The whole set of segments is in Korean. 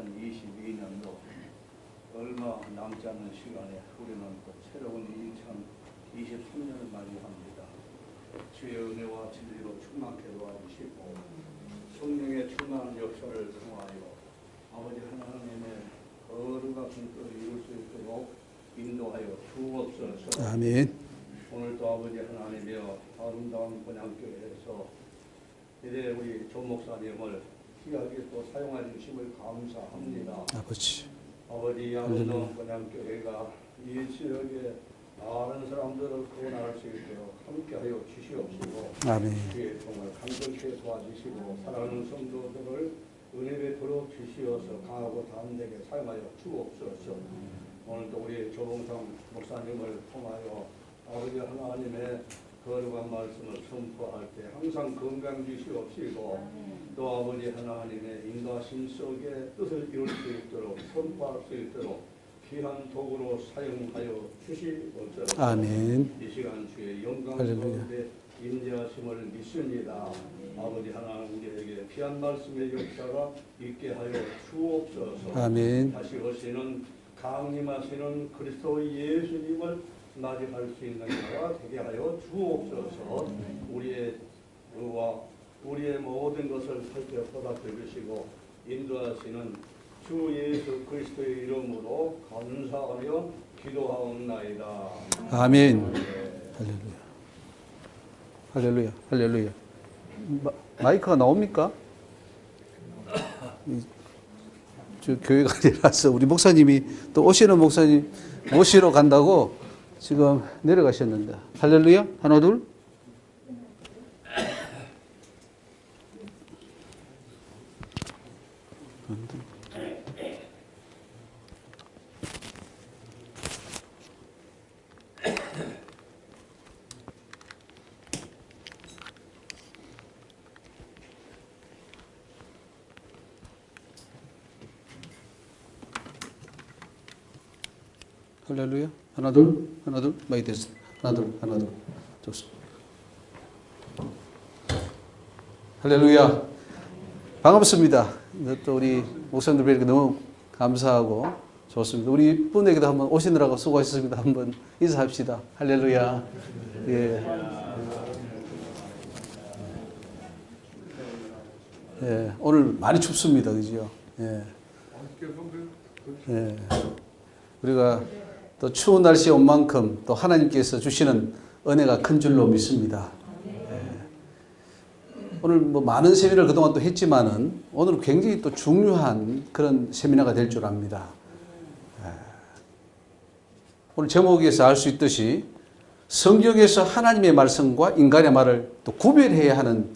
2022년도 얼마 남지 않은 시간에 우리는 또 새로운 2023년을 맞이합니다. 주의 은혜와 진리로 충만케 도와주시고 성령의 충만한 역사를 통하여 아버지 하나님의 거룩한 뜻을 이룰 수 있도록 인도하여 주옵소서. 아멘. 오늘도 아버지 하나님이여 아름다운 본향교회에서 이제 우리 조 목사님을 귀하게 또 사용해 주심을 감사합니다. 아버지. 아버지 아름다운 본향교회가 이 지역에 많은 사람들을 구원할 수 있도록 함께하여 주시옵시고 아멘. 주의 정말 강건케 도와주시고 사랑하는 성도들을 은혜 베풀어 주시어서 강하고 담대하게 사용하여 주옵소서. 오늘도 우리 조봉상 목사님을 통하여 아버지 하나님의 거룩한 말씀을 선포할 때 항상 건강 주시옵시고 또 아버지 하나님의 인도하심 속에 뜻을 이룰 수 있도록 선포할 수 있도록 귀한 도구로 사용하여 주시옵소서. 아멘. 이 시간 주의 영광 가운데 임재하심을 믿습니다. 아버지 하나님 우리에게 귀한 말씀의 역사가 있게 하여 주옵소서. 아멘. 다시 오시는 강림하시는 그리스도 예수님을 맞이할 수 있는 자가 되게 하여 주옵소서. 우리의 의와 우리의 모든 것을 살펴 보답해 주시고 인도하시는 주 예수 그리스도의 이름으로 감사하며 기도하옵나이다. 아멘. 할렐루야. 할렐루야. 할렐루야. 마이크가 나옵니까? 저 교회가 아니라서 우리 목사님이 또 오시는 목사님 모시러 간다고 지금 내려가셨는데. 할렐루야. 하나 둘. 할렐루야. 하나 둘. 하나 둘. 많이 됐어. 하나 둘. 하나 둘. 좋습니다. 할렐루야. 반갑습니다. 또 우리 목사님들 뵈니까 너무 감사하고 좋습니다. 우리 분에게도 한번 오시느라고 수고하셨습니다. 한번 인사합시다. 할렐루야. 예. 예. 오늘 많이 춥습니다. 그죠? 예. 예. 우리가 또 추운 날씨에 온 만큼 또 하나님께서 주시는 은혜가 큰 줄로 믿습니다. 예. 오늘 뭐 많은 세미나를 그동안 또 했지만은 오늘은 굉장히 또 중요한 그런 세미나가 될 줄 압니다. 예. 오늘 제목에서 알 수 있듯이 성경에서 하나님의 말씀과 인간의 말을 또 구별해야 하는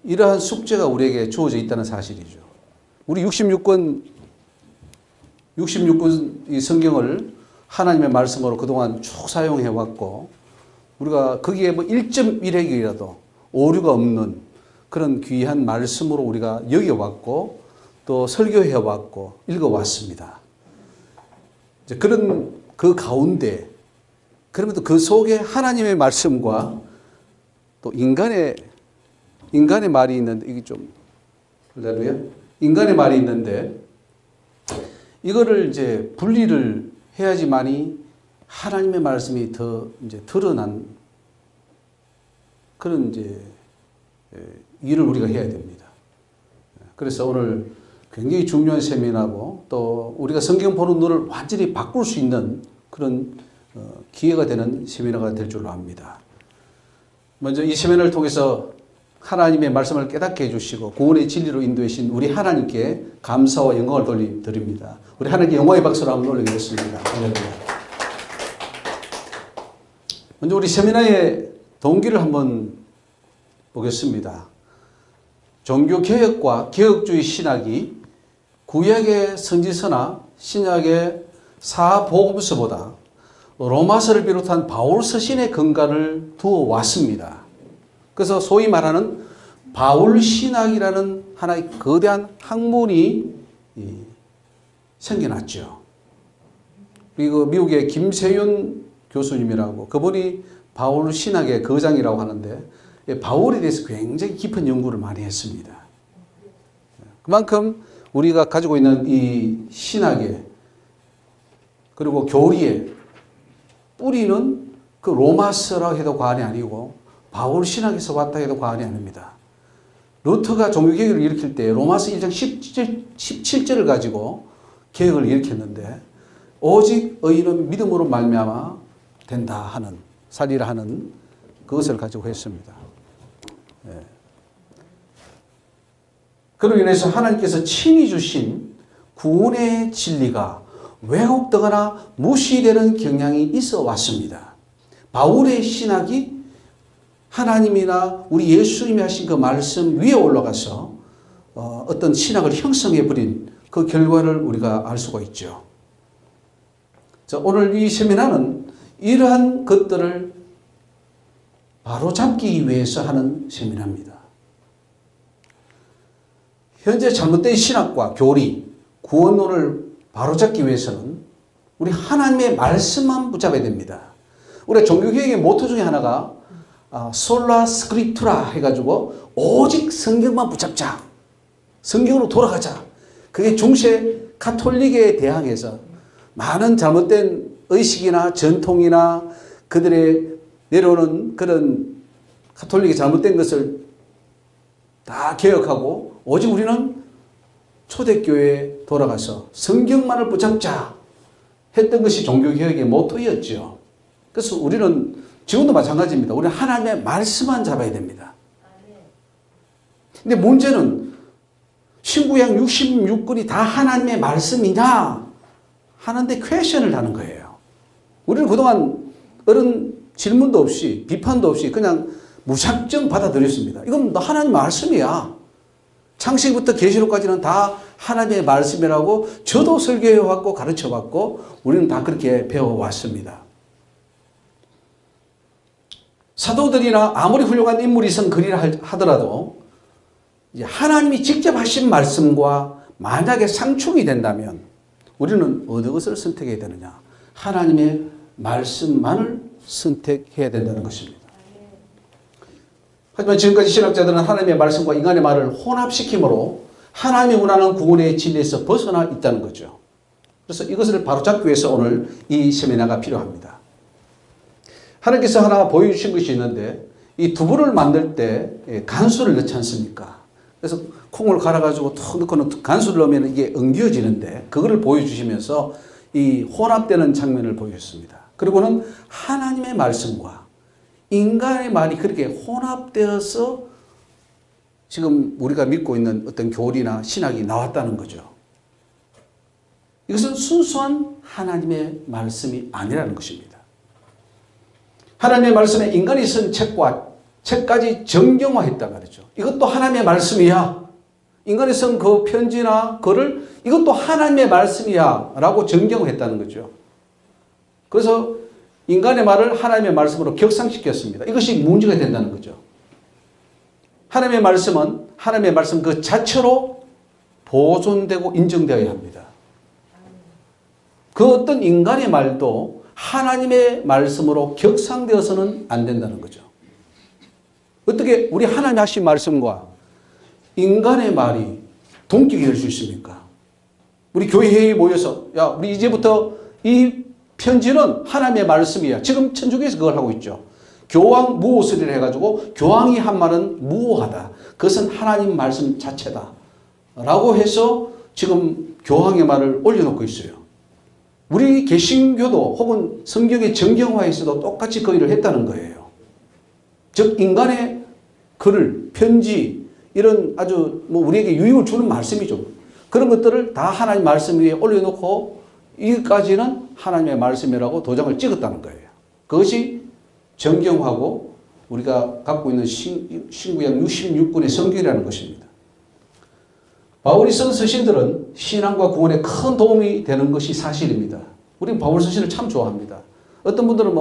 이러한 숙제가 우리에게 주어져 있다는 사실이죠. 우리 66권 이 성경을 하나님의 말씀으로 그동안 쭉 사용해 왔고 우리가 거기에 뭐 1.1핵이라도 오류가 없는 그런 귀한 말씀으로 우리가 여겨왔고 또 설교해 왔고 읽어왔습니다. 이제 그런 그 가운데 그러면서 그 속에 하나님의 말씀과 또 인간의 말이 있는데 이게 좀 할렐루야. 인간의 말이 있는데 이거를 이제 분리를 해야지만이 하나님의 말씀이 더 이제 드러난 그런 이제 일을 우리가 해야 됩니다. 그래서 오늘 굉장히 중요한 세미나고 또 우리가 성경 보는 눈을 완전히 바꿀 수 있는 그런 기회가 되는 세미나가 될 줄로 압니다. 먼저 이 세미나를 통해서 하나님의 말씀을 깨닫게 해주시고 구원의 진리로 인도해 주신 우리 하나님께 감사와 영광을 드립니다. 우리 하나님께 영광의 박수를 한번 올리겠습니다. 먼저 우리 세미나의 동기를 한번 보겠습니다. 종교개혁과 개혁주의 신학이 구약의 선지서나 신약의 사복음서보다 로마서를 비롯한 바울 서신의 근간을 두어 왔습니다. 그래서 소위 말하는 바울 신학이라는 하나의 거대한 학문이 생겨났죠. 그리고 미국의 김세윤 교수님이라고 그분이 바울 신학의 거장이라고 하는데 바울에 대해서 굉장히 깊은 연구를 많이 했습니다. 그만큼 우리가 가지고 있는 이 신학의 그리고 교리의 뿌리는 그 로마서라고 해도 과언이 아니고 바울 신학에서 왔다 해도 과언이 아닙니다. 루터가 종교개혁을 일으킬 때 로마서 1장 17절을 가지고 개혁을 일으켰는데 오직 의인은 믿음으로 말미암아 된다 하는 살리라 하는 그것을 가지고 했습니다. 예. 그로 인해서 하나님께서 친히 주신 구원의 진리가 왜곡되거나 무시되는 경향이 있어 왔습니다. 바울의 신학이 하나님이나 우리 예수님이 하신 그 말씀 위에 올라가서 어떤 신학을 형성해 버린 그 결과를 우리가 알 수가 있죠. 자, 오늘 이 세미나는 이러한 것들을 바로잡기 위해서 하는 세미나입니다. 현재 잘못된 신학과 교리, 구원론을 바로잡기 위해서는 우리 하나님의 말씀만 붙잡아야 됩니다. 우리 종교개혁의 모토 중에 하나가 솔라 스크립투라 해가지고 오직 성경만 붙잡자. 성경으로 돌아가자. 그게 중세 가톨릭에 대항해서 많은 잘못된 의식이나 전통이나 그들의 내려오는 그런 가톨릭의 잘못된 것을 다 개혁하고 오직 우리는 초대교회에 돌아가서 성경만을 붙잡자 했던 것이 종교개혁의 모토였죠. 그래서 우리는 지금도 마찬가지입니다. 우리는 하나님의 말씀만 잡아야 됩니다. 근데 문제는 신구약 66권이 다 하나님의 말씀이냐 하는데 퀘션을 하는 거예요. 우리는 그동안 어른 질문도 없이 비판도 없이 그냥 무작정 받아들였습니다. 이건 하나님 말씀이야. 창세기부터 계시록까지는 다 하나님의 말씀이라고 저도 설교해왔고 가르쳐왔고 우리는 다 그렇게 배워왔습니다. 사도들이나 아무리 훌륭한 인물이 쓴 글이라 하더라도 이제 하나님이 직접 하신 말씀과 만약에 상충이 된다면 우리는 어느 것을 선택해야 되느냐? 하나님의 말씀만을 선택해야 된다는 것입니다. 하지만 지금까지 신학자들은 하나님의 말씀과 인간의 말을 혼합시킴으로 하나님이 원하는 구원의 진리에서 벗어나 있다는 거죠. 그래서 이것을 바로잡기 위해서 오늘 이 세미나가 필요합니다. 하나님께서 하나 보여주신 것이 있는데 이 두부를 만들 때 간수를 넣지 않습니까? 그래서 콩을 갈아가지고 툭 넣고 간수를 넣으면 이게 엉겨지는데 그거를 보여주시면서 이 혼합되는 장면을 보여줬습니다. 그리고는 하나님의 말씀과 인간의 말이 그렇게 혼합되어서 지금 우리가 믿고 있는 어떤 교리나 신학이 나왔다는 거죠. 이것은 순수한 하나님의 말씀이 아니라는 것입니다. 하나님의 말씀에 인간이 쓴 책까지 정경화했다 말이죠. 이것도 하나님의 말씀이야. 인간이 쓴 그 편지나 글을 이것도 하나님의 말씀이야 라고 정경화했다는 거죠. 그래서 인간의 말을 하나님의 말씀으로 격상시켰습니다. 이것이 문제가 된다는 거죠. 하나님의 말씀은 하나님의 말씀 그 자체로 보존되고 인정되어야 합니다. 그 어떤 인간의 말도 하나님의 말씀으로 격상되어서는 안 된다는 거죠. 어떻게 우리 하나님 하신 말씀과 인간의 말이 동격이 될 수 있습니까? 우리 교회에 모여서 야 우리 이제부터 이 편지는 하나님의 말씀이야. 지금 천주교에서 그걸 하고 있죠. 교황 무오스리를 해가지고 교황이 한 말은 무오하다. 그것은 하나님 말씀 자체다. 라고 해서 지금 교황의 말을 올려놓고 있어요. 우리 개신교도 혹은 성경의 정경화에서도 똑같이 그 일을 했다는 거예요. 즉 인간의 글을 편지 이런 아주 뭐 우리에게 유익을 주는 말씀이죠. 그런 것들을 다 하나님 말씀 위에 올려놓고 이것까지는 하나님의 말씀이라고 도장을 찍었다는 거예요. 그것이 정경화고 우리가 갖고 있는 신구약 66권의 성경이라는 것입니다. 바울이 쓴 서신들은 신앙과 구원에 큰 도움이 되는 것이 사실입니다. 우리는 바울 서신을 참 좋아합니다. 어떤 분들은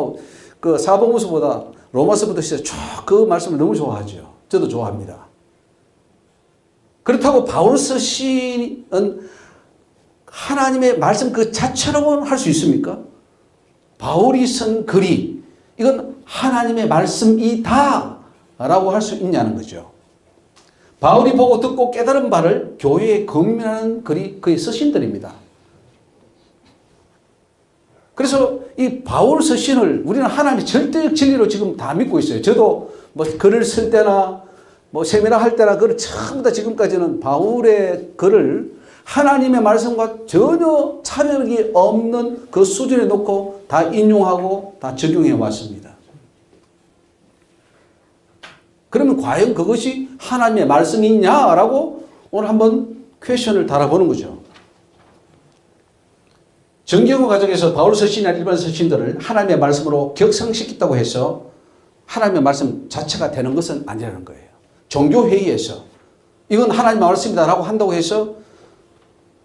그 사복음서보다 로마서부터 시작 쭉 그 말씀을 너무 좋아하죠. 저도 좋아합니다. 그렇다고 바울 서신은 하나님의 말씀 그 자체로는 할 수 있습니까? 바울이 쓴 글이 이건 하나님의 말씀이다 라고 할 수 있냐는 거죠. 바울이 보고 듣고 깨달은 바를 교회에 공유하는 글이 그의 서신들입니다. 그래서 이 바울 서신을 우리는 하나님의 절대적 진리로 지금 다 믿고 있어요. 저도 뭐 글을 쓸 때나 뭐 세미나 할 때나 그걸 처음부터 지금까지는 바울의 글을 하나님의 말씀과 전혀 차별이 없는 그 수준에 놓고 다 인용하고 다 적용해 왔습니다. 그러면 과연 그것이 하나님의 말씀이냐라고 오늘 한번 퀘션을 달아보는 거죠. 정경호 가정에서 바울 서신이나 일반 서신들을 하나님의 말씀으로 격상시켰다고 해서 하나님의 말씀 자체가 되는 것은 아니라는 거예요. 종교회의에서 이건 하나님의 말씀이다라고 한다고 해서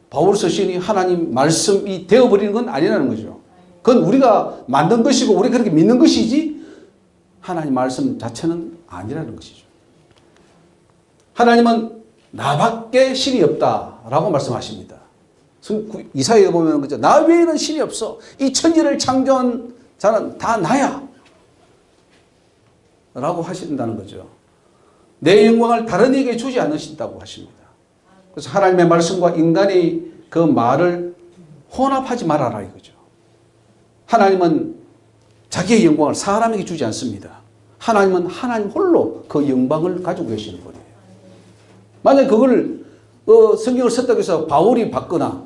바울 서신이 하나님 말씀이 되어버리는 건 아니라는 거죠. 그건 우리가 만든 것이고 우리가 그렇게 믿는 것이지 하나님 말씀 자체는 아니라는 것이죠. 하나님은 나밖에 신이 없다라고 말씀하십니다. 이사야에 보면 그죠? 나 외에는 신이 없어. 이 천지를 창조한 자는 다 나야. 라고 하신다는 거죠. 내 영광을 다른 이에게 주지 않으신다고 하십니다. 그래서 하나님의 말씀과 인간의 그 말을 혼합하지 말아라 이거죠. 하나님은 자기의 영광을 사람에게 주지 않습니다. 하나님은 하나님 홀로 그 영광을 가지고 계시는 분이에요. 만약 그걸 성경을 썼다고 해서 바울이 받거나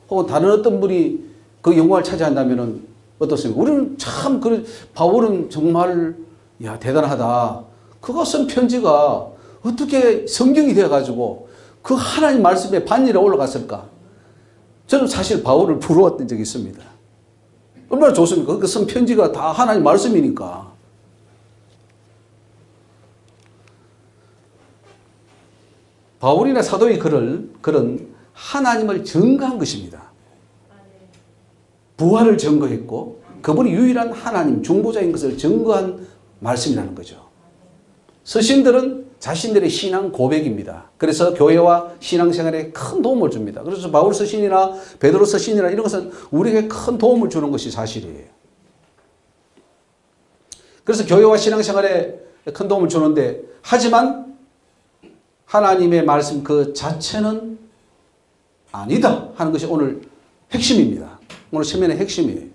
혹은 다른 어떤 분이 그 영광을 차지한다면 어떻습니까? 우리는 참 바울은 정말 대단하다. 그가 쓴 편지가 어떻게 성경이 되어가지고 그 하나님 말씀에 반열에 올라갔을까? 저는 사실 바울을 부러웠던 적이 있습니다. 얼마나 좋습니까? 그 쓴 편지가 다 하나님 말씀이니까. 바울이나 사도의 글은 하나님을 증거한 것입니다. 부활을 증거했고 그분이 유일한 하나님 중보자인 것을 증거한 말씀이라는 거죠. 서신들은 자신들의 신앙 고백입니다. 그래서 교회와 신앙생활에 큰 도움을 줍니다. 그래서 바울 서신이나 베드로 서신이나 이런 것은 우리에게 큰 도움을 주는 것이 사실이에요. 그래서 교회와 신앙생활에 큰 도움을 주는데 하지만 하나님의 말씀 그 자체는 아니다 하는 것이 오늘 핵심입니다. 오늘 세면의 핵심이에요.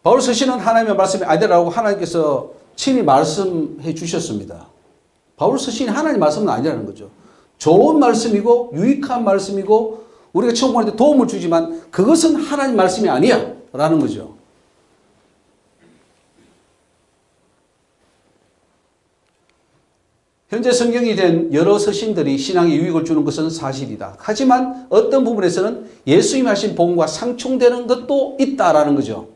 바울 서신은 하나님의 말씀이 아니라고 하나님께서 친히 말씀해 주셨습니다. 바울 서신이 하나님의 말씀은 아니라는 거죠. 좋은 말씀이고 유익한 말씀이고 우리가 처음 보는데 도움을 주지만 그것은 하나님 말씀이 아니야 라는 거죠. 현재 성경이 된 여러 서신들이 신앙에 유익을 주는 것은 사실이다. 하지만 어떤 부분에서는 예수님이 하신 복음과 상충되는 것도 있다라는 거죠.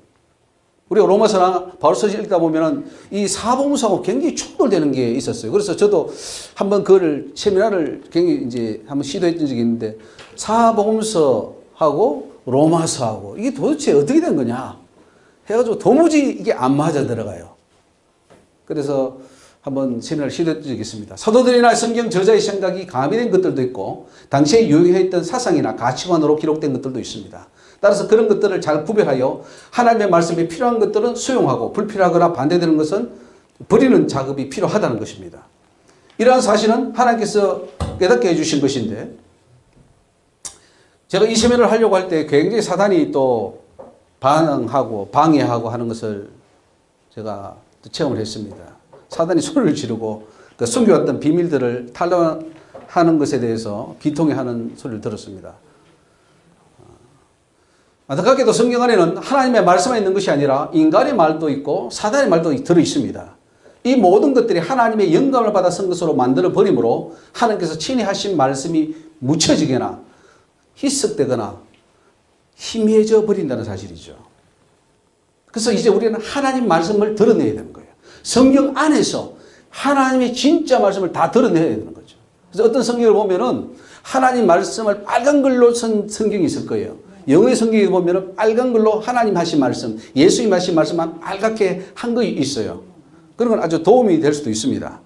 우리가 로마서나 바울서신 읽다 보면은 이 사복음서하고 굉장히 충돌되는 게 있었어요. 그래서 저도 한번 그거를 세미나를 굉장히 이제 한번 시도했던 적이 있는데 사복음서하고 로마서하고 이게 도대체 어떻게 된 거냐 해가지고 도무지 이게 안 맞아 들어가요. 그래서 한번 세미나를 시도했던 적이 있습니다. 사도들이나 성경 저자의 생각이 가미된 것들도 있고 당시에 유행했던 사상이나 가치관으로 기록된 것들도 있습니다. 따라서 그런 것들을 잘 구별하여 하나님의 말씀에 필요한 것들은 수용하고 불필요하거나 반대되는 것은 버리는 작업이 필요하다는 것입니다. 이러한 사실은 하나님께서 깨닫게 해주신 것인데 제가 이 세미나를 하려고 할 때 굉장히 사단이 또 반항하고 방해하고 하는 것을 제가 체험을 했습니다. 사단이 소리를 지르고 그 숨겨왔던 비밀들을 탄로하는 것에 대해서 비통해하는 소리를 들었습니다. 안타깝게도 성경 안에는 하나님의 말씀만 있는 것이 아니라 인간의 말도 있고 사단의 말도 들어 있습니다. 이 모든 것들이 하나님의 영감을 받아 쓴 것으로 만들어 버림으로 하나님께서 친히 하신 말씀이 묻혀지거나 희석되거나 희미해져 버린다는 사실이죠. 그래서 이제 우리는 하나님 말씀을 드러내야 되는 거예요. 성경 안에서 하나님의 진짜 말씀을 다 드러내야 되는 거죠. 그래서 어떤 성경을 보면은 하나님 말씀을 빨간 글로 쓴 성경이 있을 거예요. 영어의 성경에 보면은 빨간 글로 하나님 하신 말씀, 예수님 하신 말씀만 빨갛게 한 거 있어요. 그런 건 아주 도움이 될 수도 있습니다.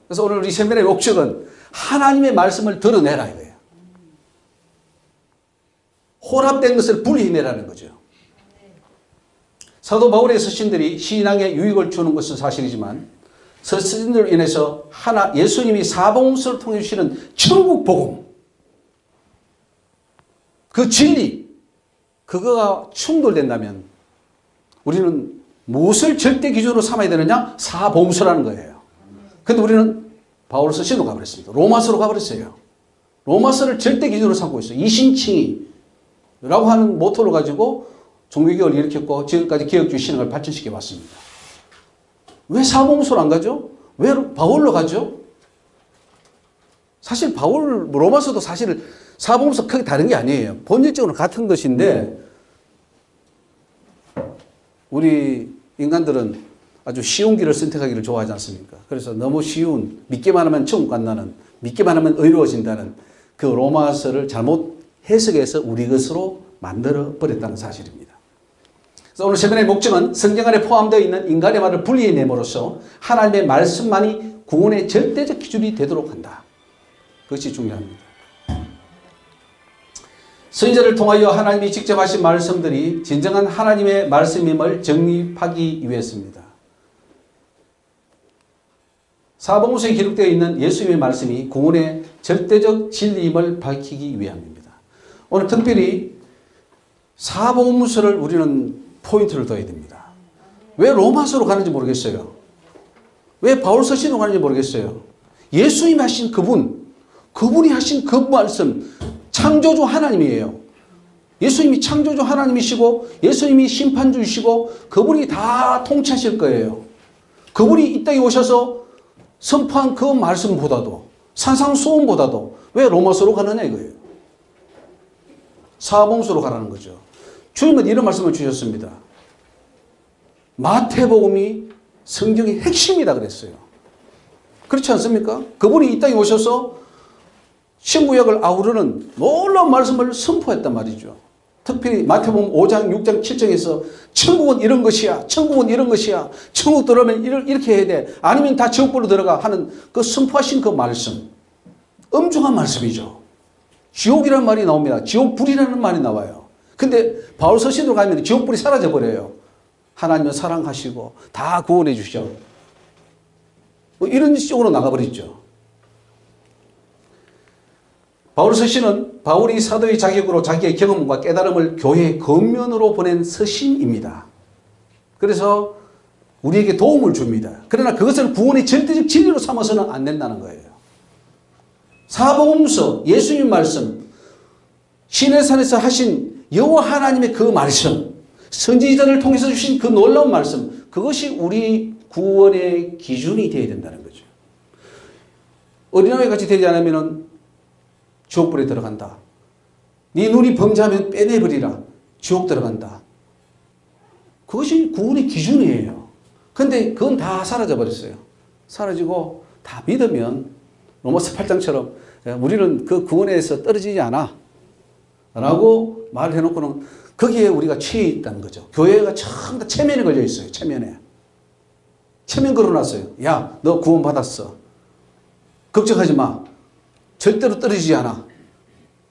그래서 오늘 우리 세미나의 목적은 하나님의 말씀을 드러내라 이거예요. 혼합된 것을 분리해내라는 거죠. 사도 바울의 서신들이 신앙에 유익을 주는 것은 사실이지만 서신들로 인해서 예수님이 사복음서를 통해 주시는 천국 복음, 그 진리, 그거가 충돌된다면 우리는 무엇을 절대 기준으로 삼아야 되느냐? 사복음서라는 거예요. 근데 우리는 바울 서신으로 가버렸습니다. 로마서로 가버렸어요. 로마서를 절대 기준으로 삼고 있어요. 이신칭의라고 하는 모토를 가지고 종교개혁을 일으켰고 지금까지 개혁주의 신앙을 발전시켜 왔습니다. 왜 사복음서로 안 가죠? 왜 바울로 가죠? 사실 로마서도 사실 사복음서 크게 다른 게 아니에요. 본질적으로 같은 것인데 우리 인간들은 아주 쉬운 길을 선택하기를 좋아하지 않습니까? 그래서 너무 쉬운, 믿기만 하면 천국 간다는, 믿기만 하면 의로워진다는 그 로마서를 잘못 해석해서 우리 것으로 만들어 버렸다는 사실입니다. 그래서 오늘 세번의 목적은 성경 안에 포함되어 있는 인간의 말을 분리해냄으로써 하나님의 말씀만이 구원의 절대적 기준이 되도록 한다. 그것이 중요합니다. 선지자를 통하여 하나님이 직접 하신 말씀들이 진정한 하나님의 말씀임을 정립하기 위해서입니다. 사복음서에 기록되어 있는 예수님의 말씀이 구원의 절대적 진리임을 밝히기 위함입니다. 오늘 특별히 사복음서를 우리는 포인트를 둬야 됩니다. 왜 로마서로 가는지 모르겠어요. 왜 바울서신으로 가는지 모르겠어요. 예수님이 하신 그분이 하신 그 말씀, 창조주 하나님이에요. 예수님이 창조주 하나님이시고 예수님이 심판주이시고 그분이 다 통치하실 거예요. 그분이 이 땅에 오셔서 선포한 그 말씀보다도 산상수훈보다도 왜 로마서로 가느냐 이거예요. 사복음서로 가라는 거죠. 주님은 이런 말씀을 주셨습니다. 마태복음이 성경의 핵심이다 그랬어요. 그렇지 않습니까? 그분이 이 땅에 오셔서 신구약을 아우르는 놀라운 말씀을 선포했단 말이죠. 특별히 마태복음 5장, 6장, 7장에서 천국은 이런 것이야. 천국은 이런 것이야. 천국 들어오면 이렇게 해야 돼. 아니면 다 지옥불로 들어가 하는 그 선포하신 그 말씀. 엄중한 말씀이죠. 지옥이라는 말이 나옵니다. 지옥불이라는 말이 나와요. 근데 바울 서신으로 가면 지옥불이 사라져버려요. 하나님은 사랑하시고 다 구원해 주셔. 뭐 이런 쪽으로 나가버렸죠. 바울 서신은 바울이 사도의 자격으로 자기의 경험과 깨달음을 교회의 겉면으로 보낸 서신입니다. 그래서 우리에게 도움을 줍니다. 그러나 그것을 구원의 절대적 진리로 삼아서는 안 된다는 거예요. 사복음서, 예수님 말씀, 시내산에서 하신 여호와 하나님의 그 말씀, 선지자를 통해서 주신 그 놀라운 말씀, 그것이 우리 구원의 기준이 되어야 된다는 거죠. 어린아이 같이 되지 않으면 지옥불에 들어간다. 네 눈이 범죄하면 빼내버리라. 지옥 들어간다. 그것이 구원의 기준이에요. 근데 그건 다 사라져버렸어요. 사라지고 다 믿으면 로마서 8장처럼 우리는 그 구원에서 떨어지지 않아 라고 말을 해놓고는 거기에 우리가 취해 있다는 거죠. 교회가 전부 다 체면에 걸려 있어요. 체면에. 체면 걸어놨어요. 야, 너 구원 받았어. 걱정하지 마. 절대로 떨어지지 않아.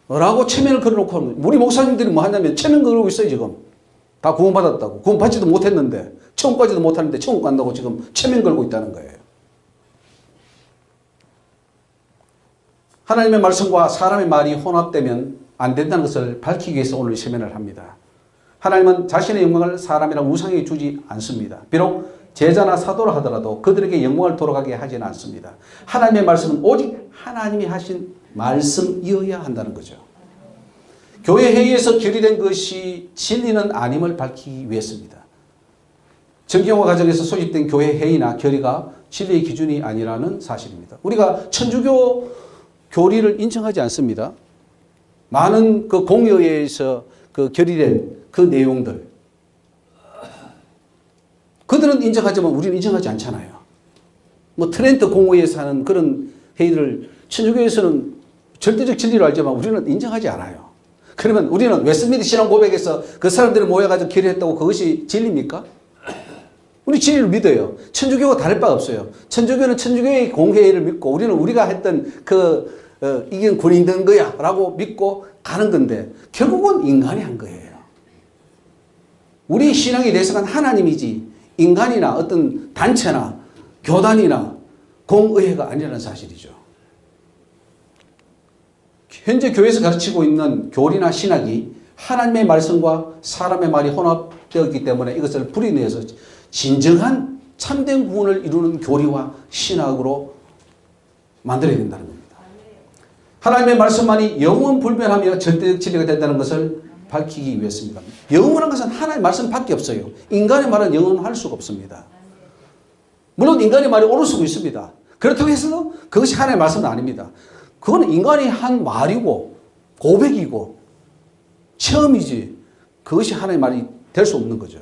라고 체면을 걸어놓고 우리 목사님들이 뭐 하냐면 체면 걸고 있어요. 지금 다 구원 받았다고. 구원 받지도 못했는데 천국 가지도 못하는데 천국 간다고 지금 체면 걸고 있다는 거예요. 하나님의 말씀과 사람의 말이 혼합되면 안 된다는 것을 밝히기 위해서 오늘 세면을 합니다. 하나님은 자신의 영광을 사람이나 우상에게 주지 않습니다. 비록 제자나 사도라 하더라도 그들에게 영광을 돌아가게 하지는 않습니다. 하나님의 말씀은 오직 하나님이 하신 말씀이어야 한다는 거죠. 교회 회의에서 결의된 것이 진리는 아님을 밝히기 위해서입니다. 정경화 과정에서 소집된 교회 회의나 결의가 진리의 기준이 아니라는 사실입니다. 우리가 천주교 교리를 인정하지 않습니다. 많은 그 공의회에서 그 결의된 그 내용들, 그들은 인정하지만 우리는 인정하지 않잖아요. 뭐 트렌트 공회에서 하는 그런 회의를 천주교에서는 절대적 진리로 알지만 우리는 인정하지 않아요. 그러면 우리는 웨스트민스터 신앙 고백에서 그 사람들이 모여가지고 결의했다고 그것이 진리입니까? 우리 진리를 믿어요. 천주교가 다를 바가 없어요. 천주교는 천주교의 공회를 믿고 우리는 우리가 했던 이게 군인 된 거야 라고 믿고 가는 건데 결국은 인간이 한 거예요. 우리 신앙의 대상은 하나님이지 인간이나 어떤 단체나 교단이나 공의회가 아니라는 사실이죠. 현재 교회에서 가르치고 있는 교리나 신학이 하나님의 말씀과 사람의 말이 혼합되었기 때문에 이것을 불인해서 진정한 참된 구원을 이루는 교리와 신학으로 만들어야 된다는 겁니다. 하나님의 말씀만이 영원 불변하며 절대적 진리가 된다는 것을 밝히기 위해서입니다. 영원한 것은 하나님의 말씀밖에 없어요. 인간의 말은 영원할 수가 없습니다. 물론 인간의 말이 옳을 수도 있습니다. 그렇다고 해서 그것이 하나님의 말씀은 아닙니다. 그건 인간이 한 말이고 고백이고 체험이지 그것이 하나님의 말이 될 수 없는 거죠.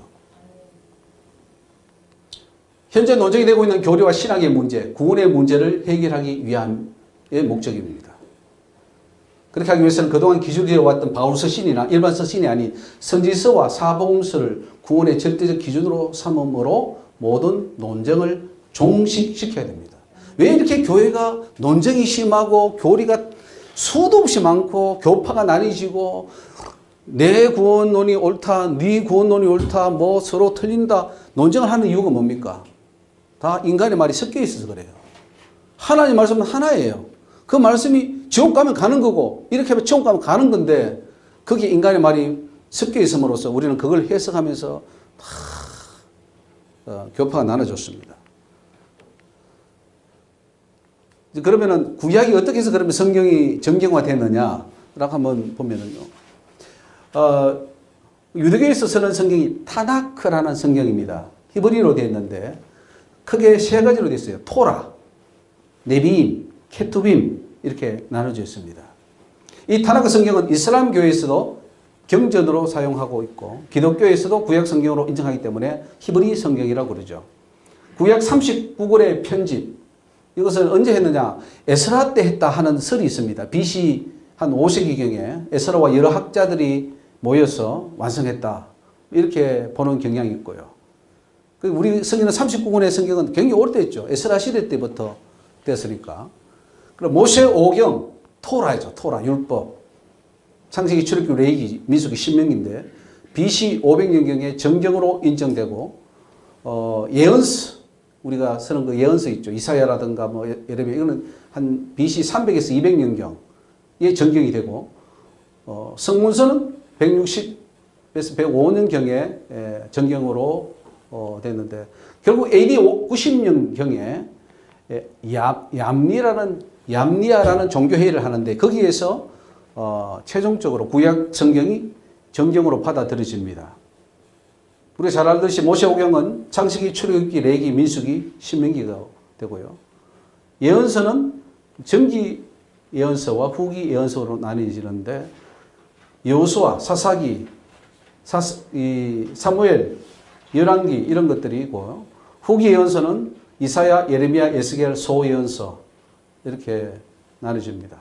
현재 논쟁이 되고 있는 교리와 신학의 문제, 구원의 문제를 해결하기 위함의 목적입니다. 그렇게 하기 위해서는 그동안 기준되어 왔던 바울 서신이나 일반 서신이 아닌 선지서와 사복음서를 구원의 절대적 기준으로 삼음으로 모든 논쟁을 종식시켜야 됩니다. 왜 이렇게 교회가 논쟁이 심하고 교리가 수도 없이 많고 교파가 나뉘어지고 내 구원론이 옳다, 네 구원론이 옳다, 뭐 서로 틀린다 논쟁을 하는 이유가 뭡니까? 다 인간의 말이 섞여 있어서 그래요. 하나님 말씀은 하나예요. 그 말씀이 지옥 가면 가는 거고 이렇게 하면 지옥 가면 가는 건데 거기에 인간의 말이 섞여 있음으로써 우리는 그걸 해석하면서 교파가 나눠졌습니다. 그러면은 구약이 어떻게 해서 그러면 성경이 정경화됐느냐라고 한번 보면은요. 유대교에 있어서는 성경이 타나크라는 성경입니다. 히브리어로 되어 있는데 크게 세 가지로 되어 있어요. 토라, 네비임, 케투빔 이렇게 나눠져 있습니다. 이 타나크 성경은 이슬람 교회에서도 경전으로 사용하고 있고 기독교에서도 구약 성경으로 인정하기 때문에 히브리 성경이라고 그러죠. 구약 39권의 편집 이것을 언제 했느냐 에스라 때 했다 하는 설이 있습니다. BC 한 5세기경에 에스라와 여러 학자들이 모여서 완성했다 이렇게 보는 경향이 있고요. 우리 성경은 39권의 성경은 굉장히 오래됐죠. 에스라 시대 때부터 됐으니까. 그럼 모세 오경 토라죠. 토라 율법 창세기, 출애굽기, 레위기, 민수기, 신명기인데 BC 500년경에 정경으로 인정되고 예언서 우리가 쓰는 그 예언서 있죠. 이사야라든가 뭐 예레미야 이거는 한 BC 300에서 200년경에 정경이 되고 성문서는 160에서 105년경에 정경으로 됐는데 결국 AD 90년경에 얌니아라는 종교회의를 하는데 거기에서 최종적으로 구약 성경이 정경으로 받아들여집니다. 우리가 잘 알듯이 모세오경은 창세기, 출애굽기, 레위기, 민수기, 신명기가 되고요. 예언서는 정기 예언서와 후기 예언서로 나뉘어지는데 여호수아, 사사기, 사무엘, 열왕기 이런 것들이 있고 후기 예언서는 이사야, 예레미야, 에스겔, 소예언서 이렇게 나눠집니다.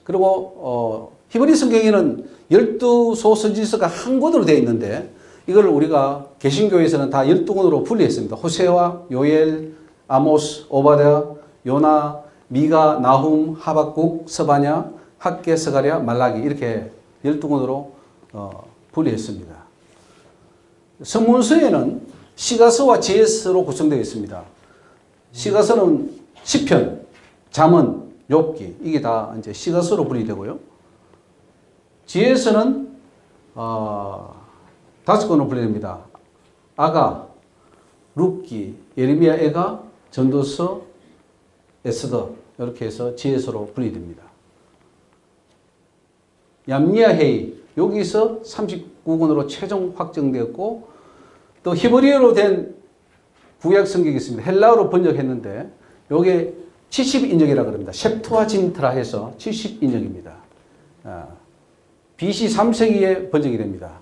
그리고 히브리 성경에는 12소 선지서가 한 권으로 되어 있는데 이걸 우리가 개신교에서는 다 12권으로 분리했습니다. 호세와 요엘, 아모스, 오바댜, 요나, 미가, 나훔, 하박국, 서바냐, 학개, 스가랴, 말라기 이렇게 12권으로 분리했습니다. 성문서에는 시가서와 지혜서로 구성되어 있습니다. 시가서는 시편, 잠언, 욥기 이게 다 이제 시가서로 분리되고요. 지혜서는 5권으로 분리됩니다. 아가, 룻기, 예레미야, 애가, 전도서, 에스더 이렇게 해서 지혜서로 분리됩니다. 얌니아헤이 여기서 39권으로 최종 확정되었고 또 히브리어로 된 구약 성경이 있습니다. 헬라어로 번역했는데 요게 70인역이라고 합니다. 셉투아진트라 해서 70인역입니다. BC 3세기에 번역이 됩니다.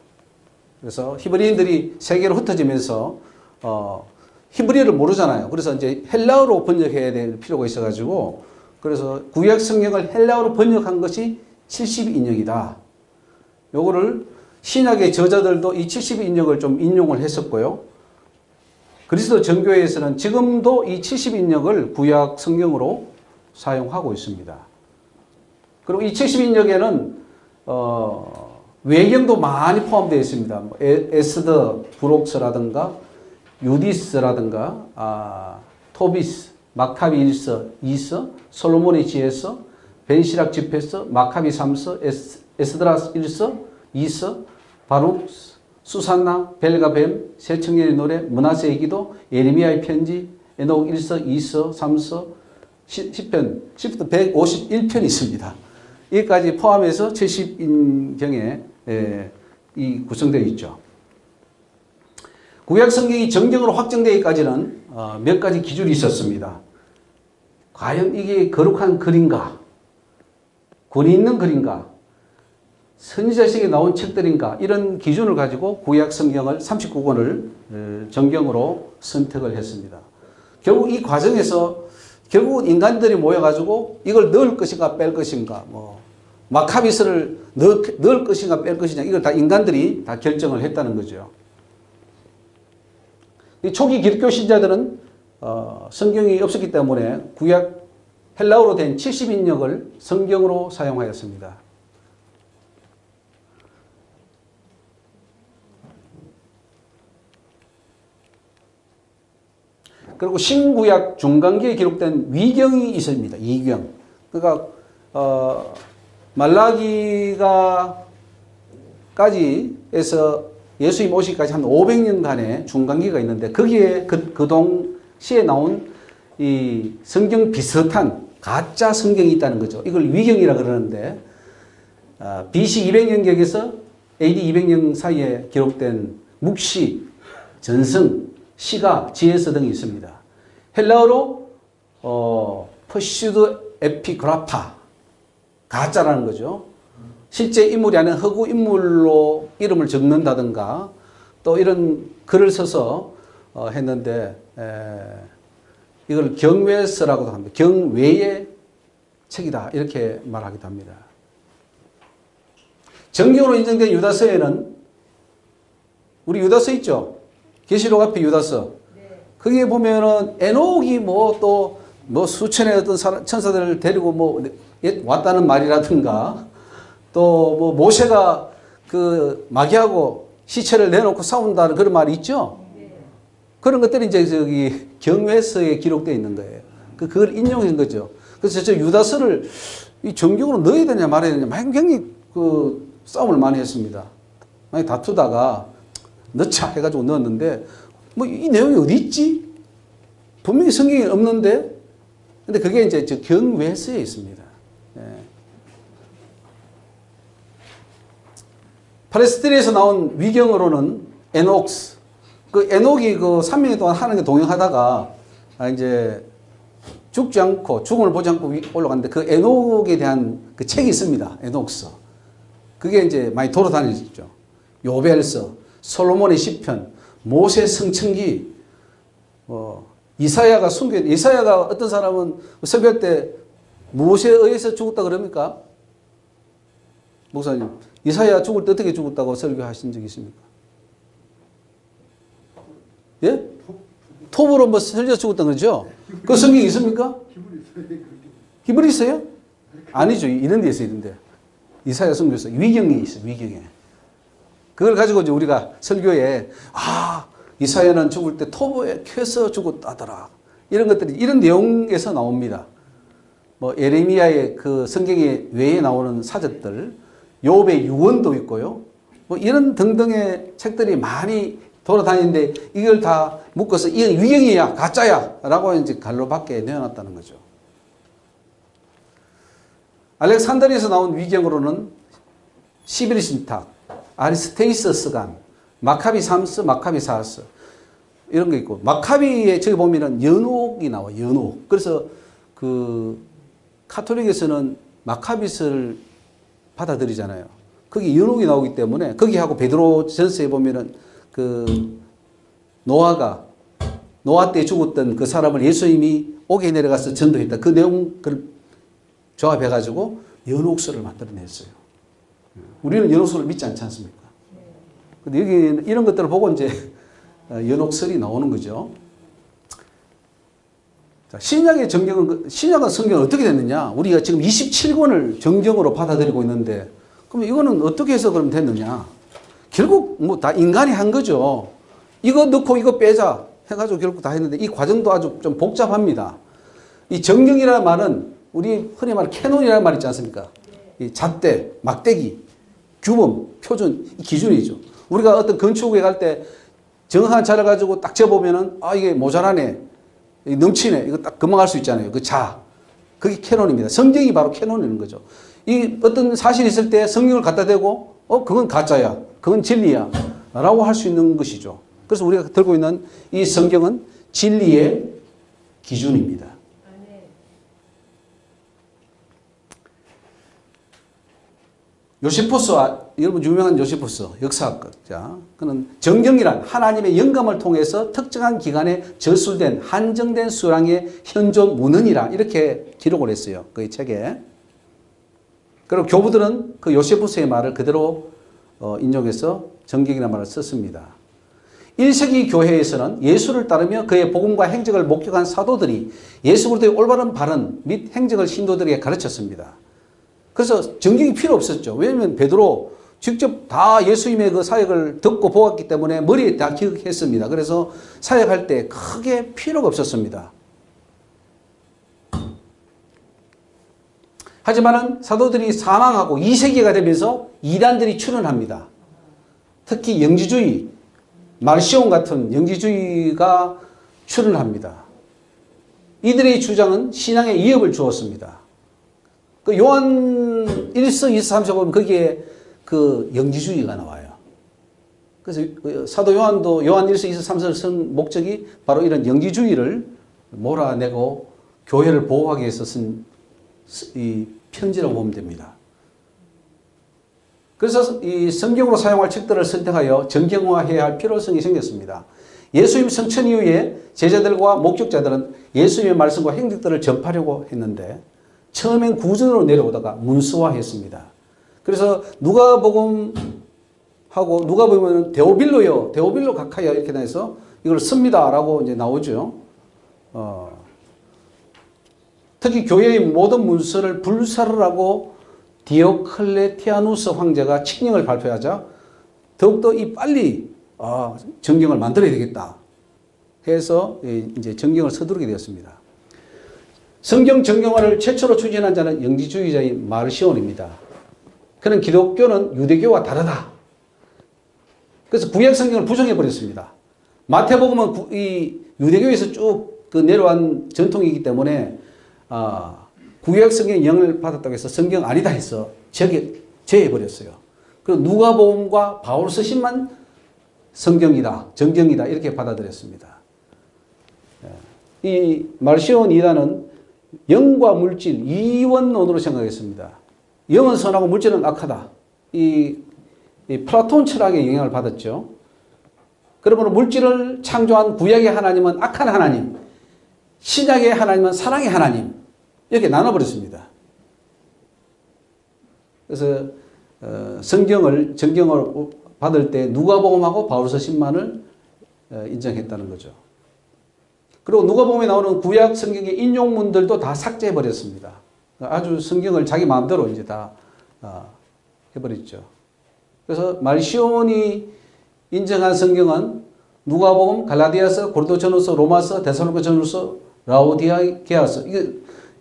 그래서 히브리인들이 세계로 흩어지면서 히브리어를 모르잖아요. 그래서 이제 헬라어로 번역해야 될 필요가 있어가지고 그래서 구약 성경을 헬라어로 번역한 것이 70인역이다. 요거를 신약의 저자들도 이 70인역을 좀 인용을 했었고요. 그리스도 정교회에서는 지금도 이 70인역을 구약 성경으로 사용하고 있습니다. 그리고 이 70인역에는 외경도 많이 포함되어 있습니다. 뭐 에스더 브록스라든가 유디스라든가 토비스, 마카비 1서, 2서, 솔로몬의 지혜서, 벤시락 집회서, 마카비 3서, 에스드라 1서, 2서, 바룩, 수산나, 벨과 뱀, 새 청년의 노래, 문하세의 기도, 예레미야의 편지, 에녹 1서, 2서, 3서, 10편 151편이 있습니다. 여기까지 포함해서 70인경에 이 구성되어 있죠. 구약 성경이 정경으로 확정되기까지는 몇 가지 기준이 있었습니다. 과연 이게 거룩한 글인가? 권위 있는 글인가? 선지자식에 나온 책들인가? 이런 기준을 가지고 구약 성경을 39권을 정경으로 선택을 했습니다. 결국 이 과정에서 결국은 인간들이 모여가지고 이걸 넣을 것인가 뺄 것인가, 뭐 마카비스를 넣을 것인가 뺄 것이냐, 이걸 다 인간들이 다 결정을 했다는 거죠. 이 초기 기독교 신자들은 성경이 없었기 때문에 구약 헬라어로 된 70인역을 성경으로 사용하였습니다. 그리고 신구약 중간기에 기록된 위경이 있습니다. 이경. 그러니까 말라기가까지에서 예수님 오시기까지 한 500년간의 중간기가 있는데 거기에 그 동시에 나온 이 성경 비슷한 가짜 성경이 있다는 거죠. 이걸 위경이라 그러는데 BC 200년경에서 AD 200년 사이에 기록된 묵시, 전승, 시가, 지혜서 등이 있습니다. 헬라어로 퍼슈드 에피그라파, 가짜라는 거죠. 실제 인물이 아닌 허구 인물로 이름을 적는다든가 또 이런 글을 써서 했는데 이걸 경외서라고도 합니다. 경외의 책이다 이렇게 말하기도 합니다. 정경으로 인정된 유다서에는 우리 유다서 있죠? 계시록 앞에 유다서. 거기에 보면은 에녹이 뭐 수천의 어떤 천사들을 데리고 뭐 왔다는 말이라든가 또 뭐 모세가 그 마귀하고 시체를 내놓고 싸운다는 그런 말이 있죠. 그런 것들이 이제 저기 경외서에 기록되어 있는 거예요. 그걸 인용한 거죠. 그래서 저 유다서를 이 정경으로 넣어야 되냐 말아야 되냐 굉장히 그 싸움을 많이 했습니다. 많이 다투다가 넣자 해가지고 넣었는데 뭐 이 내용이 어디 있지? 분명히 성경에 없는데 근데 그게 이제 저 경외서에 있습니다. 팔레스틴에서 나온 위경으로는 에녹스, 그 에녹이 그 3년 동안 하나님께 동행하다가 이제 죽지 않고 죽음을 보지 않고 올라갔는데 그 에녹에 대한 그 책이 있습니다. 에녹서. 그게 이제 많이 돌아다녔죠. 요벨서, 솔로몬의 시편, 모세 성천기, 이사야가 이사야가 어떤 사람은 설교할 때 무엇에 의해서 죽었다 그럽니까? 목사님, 이사야 죽을 때 어떻게 죽었다고 설교하신 적이 있습니까? 예? 톱으로 뭐 설려 죽었다 그러죠? 그 성경이 있습니까? 히브리 있어요? 아니죠. 이런 데 있어요, 이런데. 이사야 성경에서 위경에 있어요, 위경에. 그걸 가지고 이제 우리가 설교에, 이사야는 죽을 때 톱에 켜서 죽었다더라. 이런 것들이, 이런 내용에서 나옵니다. 뭐, 예레미야의 그 성경에 외에 나오는 사적들, 욥의 유언도 있고요. 뭐, 이런 등등의 책들이 많이 돌아다니는데 이걸 다 묶어서 이건 위경이야, 가짜야 라고 이제 갈로 밖에 내어놨다는 거죠. 알렉산드리아에서 나온 위경으로는 시베리 신탁, 아리스테이서스간, 마카비 3서, 마카비 4서 이런 거 있고 마카비에 저기 보면은 연옥이 나와요. 연옥. 그래서 그 카톨릭에서는 마카비스를 받아들이잖아요. 거기 연옥이 나오기 때문에 거기하고 베드로 전서에 보면은 그 노아 때 죽었던 그 사람을 예수님이 옥에 내려가서 전도했다. 그 내용을 조합해가지고 연옥서를 만들어냈어요. 우리는 연옥서를 믿지 않지 않습니까? 근데 여기 이런 것들을 보고 이제 연옥설이 나오는 거죠. 자, 신약의 성경은 어떻게 됐느냐? 우리가 지금 27권을 정경으로 받아들이고 있는데 그럼 이거는 어떻게 해서 그럼 됐느냐? 결국 뭐 다 인간이 한 거죠. 이거 넣고 이거 빼자 해가지고 결국 다 했는데 이 과정도 아주 좀 복잡합니다. 이 정경이라는 말은 우리 흔히 말하는 캐논이라는 말 있지 않습니까? 이 잣대, 막대기, 규범, 표준, 기준이죠. 우리가 어떤 건축에 갈 때 정확한 자를 가지고 딱 재보면은 아 이게 모자라네, 넘치네, 이거 딱 금방 알 수 있잖아요. 그 자, 그게 캐논입니다. 성경이 바로 캐논이라는 거죠. 이 어떤 사실이 있을 때 성경을 갖다 대고 그건 가짜야, 그건 진리야 라고 할 수 있는 것이죠. 그래서 우리가 들고 있는 이 성경은 진리의 기준입니다. 요세푸스, 여러분 유명한 요세푸스 역사학자, 그는 정경이란 하나님의 영감을 통해서 특정한 기간에 저술된 한정된 수량의 현존 문헌이라 이렇게 기록을 했어요. 그 책에. 그리고 교부들은 그 요세푸스의 말을 그대로 인용해서 정경이라는 말을 썼습니다. 1세기 교회에서는 예수를 따르며 그의 복음과 행적을 목격한 사도들이 예수 그리스도의 올바른 발언 및 행적을 신도들에게 가르쳤습니다. 그래서 정경이 필요 없었죠. 왜냐하면 베드로 직접 다 예수님의 그 사역을 듣고 보았기 때문에 머리에 다 기억했습니다. 그래서 사역할 때 크게 필요가 없었습니다. 하지만 사도들이 사망하고 2세기가 되면서 이단들이 출현합니다. 특히 영지주의, 말시온 같은 영지주의가 출현합니다. 이들의 주장은 신앙에 위협을 주었습니다. 그 요한 1서 2서 3서 보면 거기에 그 영지주의가 나와요. 그래서 사도 요한도 요한 1서 2서 3서를 쓴 목적이 바로 이런 영지주의를 몰아내고 교회를 보호하기 위해서 쓴 이 편지라고 보면 됩니다. 그래서 이 성경으로 사용할 책들을 선택하여 정경화해야 할 필요성이 생겼습니다. 예수님 성천 이후에 제자들과 목격자들은 예수님의 말씀과 행적들을 전파하려고 했는데 처음엔 구전으로 내려오다가 문서화했습니다. 그래서 누가복음하고 누가복음은 데오빌로요, 데오빌로 각하여 이렇게 해서 이걸 씁니다라고 이제 나오죠. 특히 교회의 모든 문서를 불사를 하고 디오클레티아누스 황제가 칙령을 발표하자 더욱더 빨리 정경을 만들어야 되겠다 해서 이제 정경을 서두르게 되었습니다. 성경 정경화를 최초로 추진한 자는 영지주의자인 마르시온입니다. 그는 기독교는 유대교와 다르다. 그래서 구약 성경을 부정해 버렸습니다. 마태복음은 이 유대교에서 쭉 그 내려온 전통이기 때문에 구약 성경 영을 받았다고 해서 성경 아니다 해서 제해 버렸어요. 그리고 누가복음과 바울 서신만 성경이다, 정경이다 이렇게 받아들였습니다. 이 마르시온 이단은 영과 물질 이원론으로 생각했습니다. 영은 선하고 물질은 악하다. 이 플라톤 철학의 영향을 받았죠. 그러므로 물질을 창조한 구약의 하나님은 악한 하나님, 신약의 하나님은 사랑의 하나님 이렇게 나눠버렸습니다. 그래서 정경을 받을 때 누가복음하고 바울서신만을 인정했다는 거죠. 그리고 누가복음에 나오는 구약 성경의 인용문들도 다 삭제해 버렸습니다. 아주 성경을 자기 마음대로 이제 다 해버렸죠. 그래서 마르시온이 인정한 성경은 누가복음, 갈라디아서, 고린도전후서, 로마서, 데살로니가전후서, 라오디게아서. 이게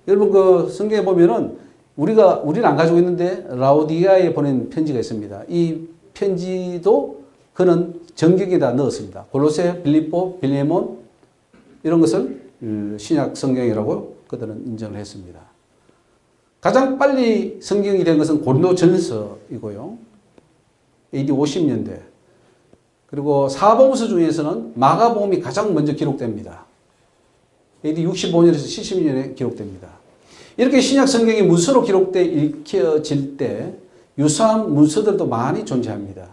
여러분 그 성경에 보면은 우리는 안 가지고 있는데 라오디게아에 보낸 편지가 있습니다. 이 편지도 그는 정경에다 넣었습니다. 골로새, 빌립보, 빌레몬 이런 것을 신약 성경이라고 그들은 인정을 했습니다. 가장 빨리 성경이 된 것은 고린도전서이고요. AD 50년대. 그리고 사복음서 중에서는 마가복음이 가장 먼저 기록됩니다. AD 65년에서 70년에 기록됩니다. 이렇게 신약 성경이 문서로 기록돼 읽혀질 때 유사한 문서들도 많이 존재합니다.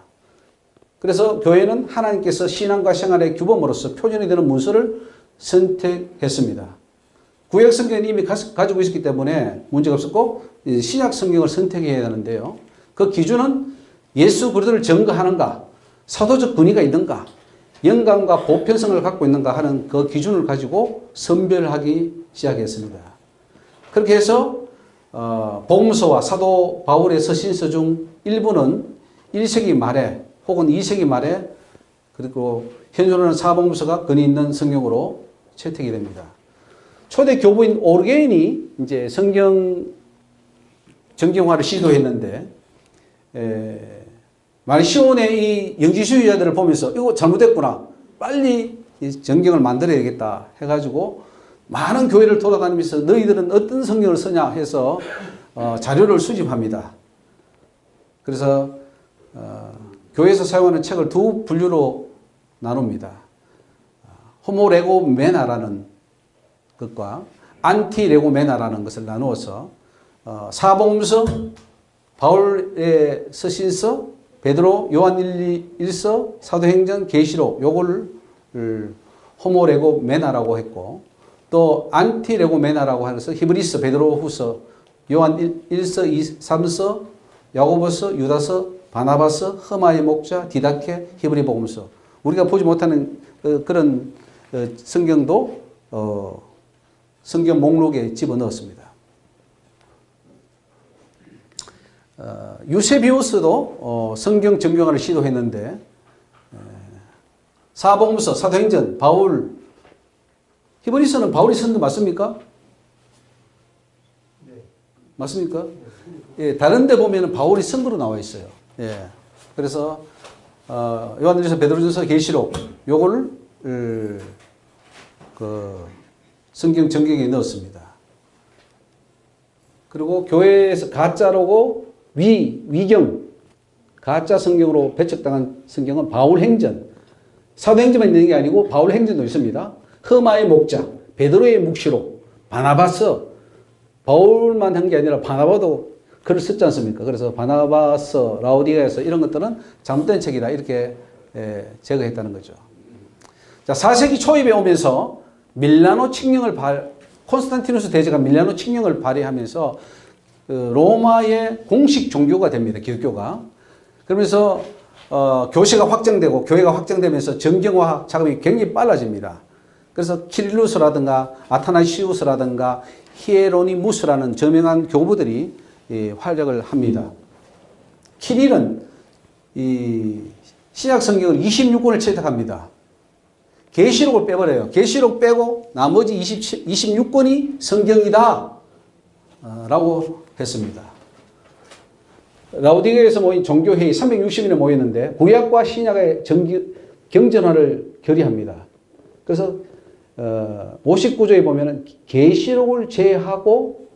그래서 교회는 하나님께서 신앙과 생활의 규범으로서 표준이 되는 문서를 선택했습니다. 구약 성경은 이미 가지고 있었기 때문에 문제가 없었고 신약 성경을 선택해야 하는데요. 그 기준은 예수 그리스도를 증거하는가, 사도적 권위가 있는가, 영감과 보편성을 갖고 있는가 하는 그 기준을 가지고 선별하기 시작했습니다. 그렇게 해서 복음서와 사도 바울의 서신서 중 일부는 1세기 말에 혹은 2세기 말에 그리고 현존하는 사복음서가 근이 있는 성경으로 채택이 됩니다. 초대 교부인 오르게인이 이제 성경 정경화를 시도했는데 마리시온의 이 영지주의자들을 보면서 이거 잘못됐구나. 빨리 이 정경을 만들어야겠다 해가지고 많은 교회를 돌아다니면서 너희들은 어떤 성경을 쓰냐 해서 자료를 수집합니다. 그래서 교회에서 사용하는 책을 두 분류로 나눕니다. 호모레고메나라는 것과 안티레고메나라는 것을 나누어서 사복음서, 바울의 서신서, 베드로, 요한 1서, 사도행전, 계시록 요걸 호모레고메나라고 했고 또 안티레고메나라고 해서 히브리서, 베드로후서, 요한 1서, 3서, 야고보서, 유다서, 바나바서, 흠마의 목자, 디다케, 히브리 복음서. 우리가 보지 못하는 그런 성경도 성경 목록에 집어넣었습니다. 유세비우스도 성경 정경화를 시도했는데 사복음서, 사도행전, 바울, 히브리서는 바울이 쓴 거 맞습니까? 네. 맞습니까? 예, 다른 데 보면 바울이 쓴 거로 나와 있어요. 예. 그래서 요한일서, 베드로전서, 계시록 요거를 그 성경 정경에 넣었습니다. 그리고 교회에서 가짜로고 위경 가짜 성경으로 배척당한 성경은 바울행전, 사도행전만 있는 게 아니고 바울행전도 있습니다. 흠마의 목자, 베드로의 묵시록, 바나바서, 바울만 한 게 아니라 바나바도 글을 썼지 않습니까? 그래서 바나바서, 라오디가에서 이런 것들은 잘못된 책이다 이렇게 제거했다는 거죠. 자, 4세기 초입에 오면서 밀라노 칙령을 콘스탄티누스 대제가 밀라노 칙령을 발의하면서 로마의 공식 종교가 됩니다. 기독교가. 그러면서 교시가 확장되고 교회가 확장되면서 정경화 작업이 굉장히 빨라집니다. 그래서 키릴루스라든가 아타나시우스라든가 히에로니무스라는 저명한 교부들이 활약을 합니다. 키릴은 이 신약 성경을 26권을 채택합니다. 계시록을 빼버려요. 계시록 빼고 나머지 26권이 성경이다 라고 했습니다. 라오디게에서 모인 종교회의 360인에 모였는데 구약과 신약의 경전화를 결의합니다. 그래서 59조에 보면 계시록을 제하고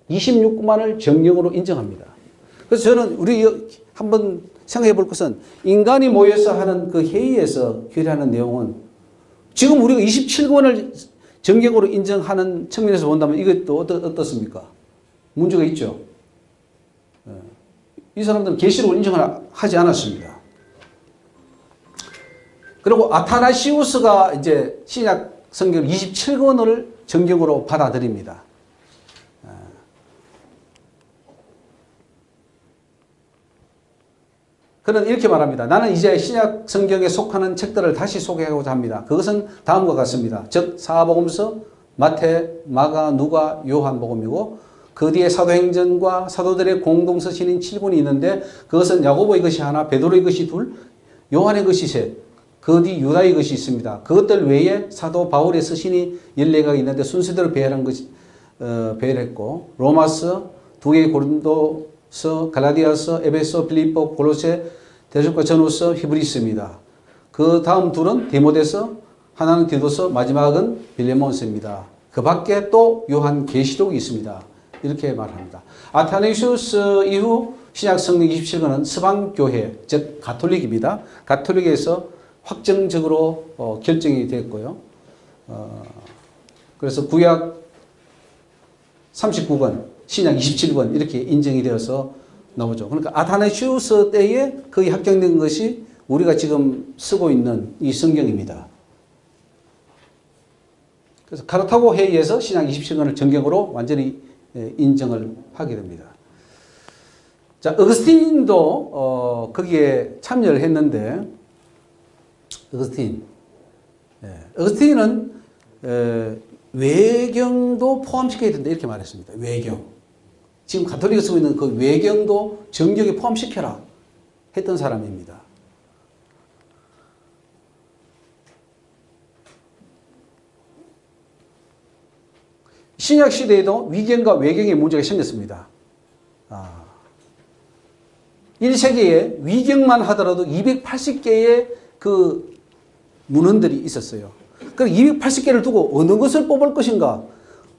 26권만을 정경으로 인정합니다. 그래서 저는 우리 한번 생각해 볼 것은 인간이 모여서 하는 그 회의에서 결의하는 내용은 지금 우리가 27권을 정경으로 인정하는 측면에서 본다면 이것도 어떻습니까? 문제가 있죠. 이 사람들은 계시록을 인정하지 않았습니다. 그리고 아타나시우스가 이제 신약 성경 27권을 정경으로 받아들입니다. 그는 이렇게 말합니다. 나는 이제 신약 성경에 속하는 책들을 다시 소개하고자 합니다. 그것은 다음과 같습니다. 즉 사복음서, 마태, 마가, 누가, 요한복음이고 그 뒤에 사도행전과 사도들의 공동서신인 7권이 있는데 그것은 야고보의 것이 하나, 베드로의 것이 둘, 요한의 것이 셋, 그 뒤 유다의 것이 있습니다. 그것들 외에 사도 바울의 서신이 14가가 있는데 순서대로 배열했고 로마서, 2개의 고린도서, 갈라디아서, 에베소, 빌립보, 골로새, 대속과 전후서, 히브리서입니다. 그 다음 둘은 디모데서, 하나는 디도서, 마지막은 빌레몬서입니다. 그 밖에 또 요한 계시록이 있습니다. 이렇게 말합니다. 아타네시우스 이후 신약 성경 27권은 서방교회, 즉 가톨릭입니다. 가톨릭에서 확정적으로 결정이 됐고요. 그래서 구약 39권, 신약 27권 이렇게 인정이 되어서 나오죠. 그러니까 아타네시우스 때에 거의 확정된 것이 우리가 지금 쓰고 있는 이 성경입니다. 그래서 카르타고 회의에서 신약 27권을 정경으로 완전히 인정을 하게 됩니다. 자, 어거스틴도 거기에 참여를 했는데 어거스틴은 외경도 포함시켜야 된다 이렇게 말했습니다. 외경. 지금 가톨릭이 쓰고 있는 그 외경도 정경에 포함시켜라 했던 사람입니다. 신약 시대에도 위경과 외경의 문제가 생겼습니다. 1세기에 위경만 하더라도 280개의 그 문헌들이 있었어요. 그럼 280개를 두고 어느 것을 뽑을 것인가,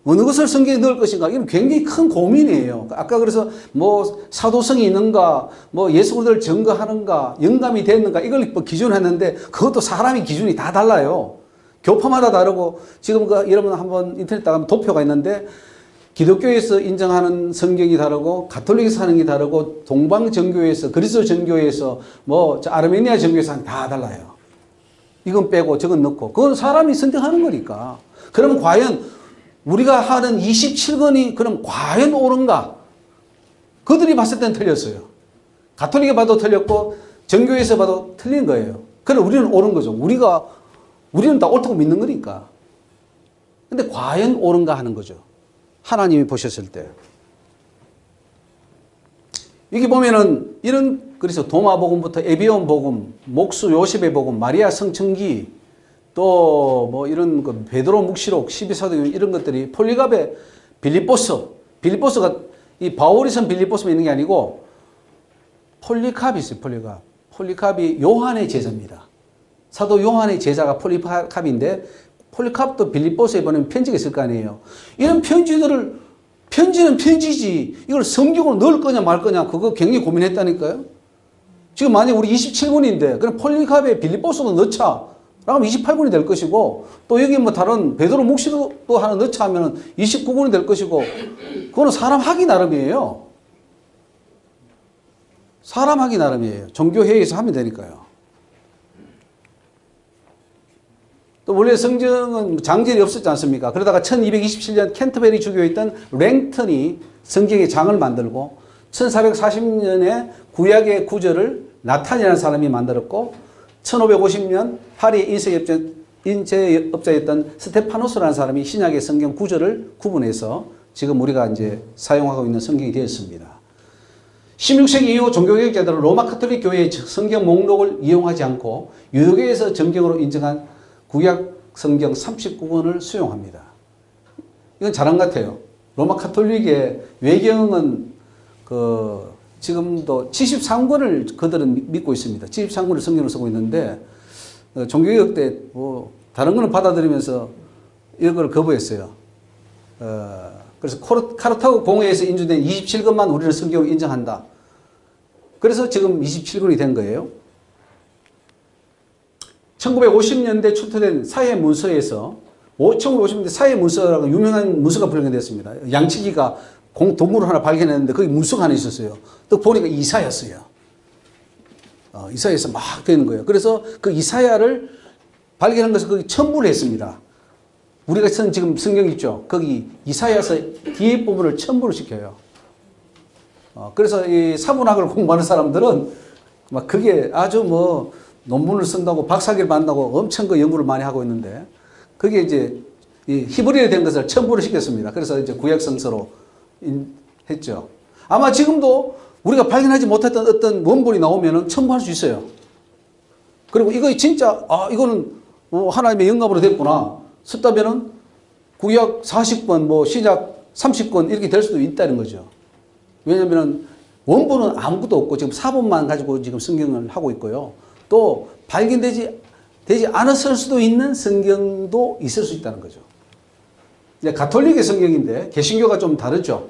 어느 것을 성경에 넣을 것인가, 이건 굉장히 큰 고민이에요. 아까 그래서 뭐 사도성이 있는가, 뭐 예수 그리스도를 증거하는가, 영감이 됐는가, 이걸 뭐 기준했는데 그것도 사람이 기준이 다 달라요. 교파마다 다르고, 지금 여러분 한번 인터넷 나가면 도표가 있는데 기독교에서 인정하는 성경이 다르고 가톨릭에서 하는 게 다르고 동방 정교에서 그리스도 정교에서 뭐 아르메니아 정교에서 다 달라요. 이건 빼고 저건 넣고 그건 사람이 선택하는 거니까. 그럼 과연 우리가 하는 27권이 그럼 과연 옳은가? 그들이 봤을 때는 틀렸어요. 가톨릭에 봐도 틀렸고 정교에서 봐도 틀린 거예요. 그럼 우리는 옳은 거죠. 우리는 다 옳다고 믿는 거니까. 근데 과연 옳은가 하는 거죠. 하나님이 보셨을 때. 여기 보면은 그래서 도마복음부터 에비온 복음, 목수 요셉의 복음, 마리아 성천기, 또 뭐 이런 그 베드로 묵시록, 12사도행 이런 것들이 폴리갑의 빌립보스가 이 바울이 쓴 빌립보스만 있는 게 아니고 폴리캅이 있어요. 폴리캅이 요한의 제자입니다. 사도 요한의 제자가 폴리캅인데 폴리캅도 빌립보스에 보내면 편지가 있을 거 아니에요. 이런 편지는 편지지 이걸 성경으로 넣을 거냐 말 거냐 그거 굉장히 고민했다니까요. 지금 만약 우리 27권인데 그럼 폴리캅에 빌립보스도 넣자 라면 28권이 될 것이고 또 여기 뭐 다른 베드로 묵시록도 하나 넣자 하면 29권이 될 것이고 그거는 사람 하기 나름이에요. 사람 하기 나름이에요. 종교회의에서 하면 되니까요. 또 원래 성경은 장절이 없었지 않습니까? 그러다가 1227년 캔터베리 주교에 있던 랭턴이 성경의 장을 만들고 1440년에 구약의 구절을 나탄이라는 사람이 만들었고 1550년 파리 인쇄업자였던 스테파노스라는 사람이 신약의 성경 구절을 구분해서 지금 우리가 이제 사용하고 있는 성경이 되었습니다. 16세기 이후 종교개혁자들은 로마 카톨릭 교회의 성경 목록을 이용하지 않고 유교계에서 정경으로 인정한 구약 성경 39권을 수용합니다. 이건 잘한 것 같아요. 로마 카톨릭의 외경은 지금도 73권을 그들은 믿고 있습니다. 73권을 성경으로 쓰고 있는데 종교개혁 때 뭐 다른 거는 받아들이면서 이걸 거부했어요. 그래서 카르타고 공회에서 인주된 27권만 우리는 성경으로 인정한다. 그래서 지금 27권이 된 거예요. 1950년대 출토된 사회문서에서 1950년대 사회문서라고 유명한 문서가 발견됐습니다. 양치기가 동굴을 하나 발견했는데 거기 문서가 하나 있었어요. 또 보니까 이사야였어요. 이사야에서 막 되는 거예요. 그래서 그 이사야를 발견한 것을 거기 첨부를 했습니다. 우리가 쓴 지금 성경 있죠. 거기 이사야서 뒤에 부분을 첨부를 시켜요. 그래서 이 사문학을 공부하는 사람들은 막 그게 아주 뭐 논문을 쓴다고 박사학위를 받는다고 엄청 그 연구를 많이 하고 있는데 그게 이제 이 히브리어로 된 것을 첨부를 시켰습니다. 그래서 이제 구약 성서로 했죠. 아마 지금도 우리가 발견하지 못했던 어떤 원본이 나오면은 첨부할 수 있어요. 그리고 이거 진짜 이거는 하나님의 영감으로 됐구나 썼다면은 구약 40권 뭐 신약 30권 이렇게 될 수도 있다는 거죠. 왜냐면은 원본은 아무것도 없고 지금 사본만 가지고 지금 성경을 하고 있고요. 또 발견되지 않았을 수도 있는 성경도 있을 수 있다는 거죠. 이제 가톨릭의 성경인데 개신교가 좀 다르죠.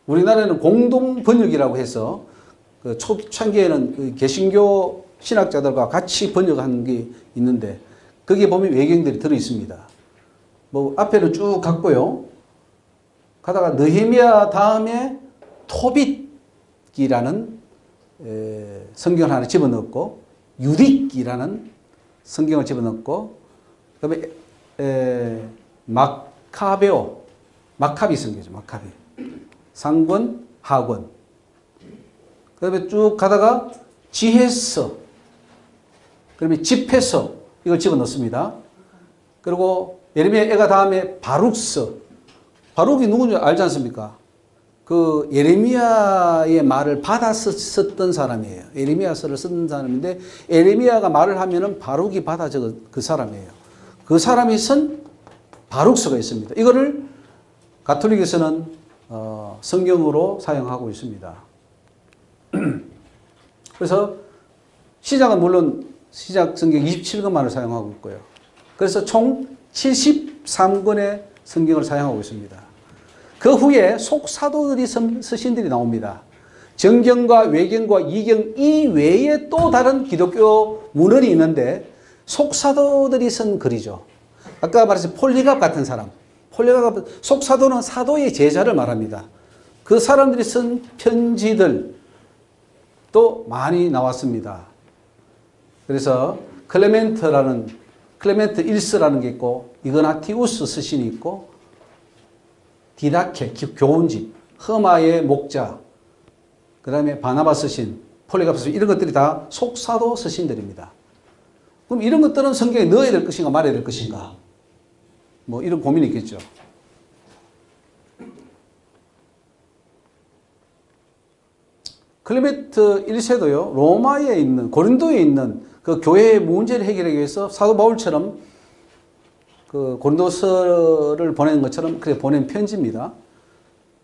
우리나라에는 공동 번역이라고 해서 그 초창기에는 그 개신교 신학자들과 같이 번역한 게 있는데 거기에 보면 외경들이 들어 있습니다. 뭐 앞에는 쭉 갔고요. 가다가 느헤미야 다음에 토빗이라는 성경을 하나 집어넣었고 유딕이라는 성경을 집어넣었고 그다음에 마카비 성경이죠. 마카비 상권 하권 그다음에 쭉 가다가 지혜서 그다음에 집회서 이걸 집어넣습니다. 그리고 예레미야 애가 다음에 바룩서 바룩이 누군지 알지 않습니까? 그 예레미야의 말을 받아서 썼던 사람이에요. 예레미야서를 쓴 사람인데 예레미야가 말을 하면은 바룩이 받아 적은 그 사람이에요. 그 사람이 쓴 바룩서가 있습니다. 이거를 가톨릭에서는 성경으로 사용하고 있습니다. 그래서 시작은 물론 시작 성경 27권만을 사용하고 있고요. 그래서 총 73권의 성경을 사용하고 있습니다. 그 후에 속사도들이 쓴 서신들이 나옵니다. 정경과 외경과 이경 이외에 또 다른 기독교 문헌이 있는데 속사도들이 쓴 글이죠. 아까 말했듯이 폴리갑 같은 사람. 폴리갑, 속사도는 사도의 제자를 말합니다. 그 사람들이 쓴 편지들도 많이 나왔습니다. 그래서 클레멘트 1서라는 게 있고 이그나티우스 서신이 있고 디다케 교훈집, 흑마의 목자, 그 다음에 바나바 서신, 폴리갑 서신 이런 것들이 다 속사도 서신들입니다. 그럼 이런 것들은 성경에 넣어야 될 것인가 말아야 될 것인가 뭐 이런 고민이 있겠죠. 클레멘트 1세도요 로마에 있는 고린도에 있는 그 교회의 문제를 해결하기 위해서 사도 바울처럼 그 고린도서를 보낸 것처럼 그렇게 보낸 편지입니다.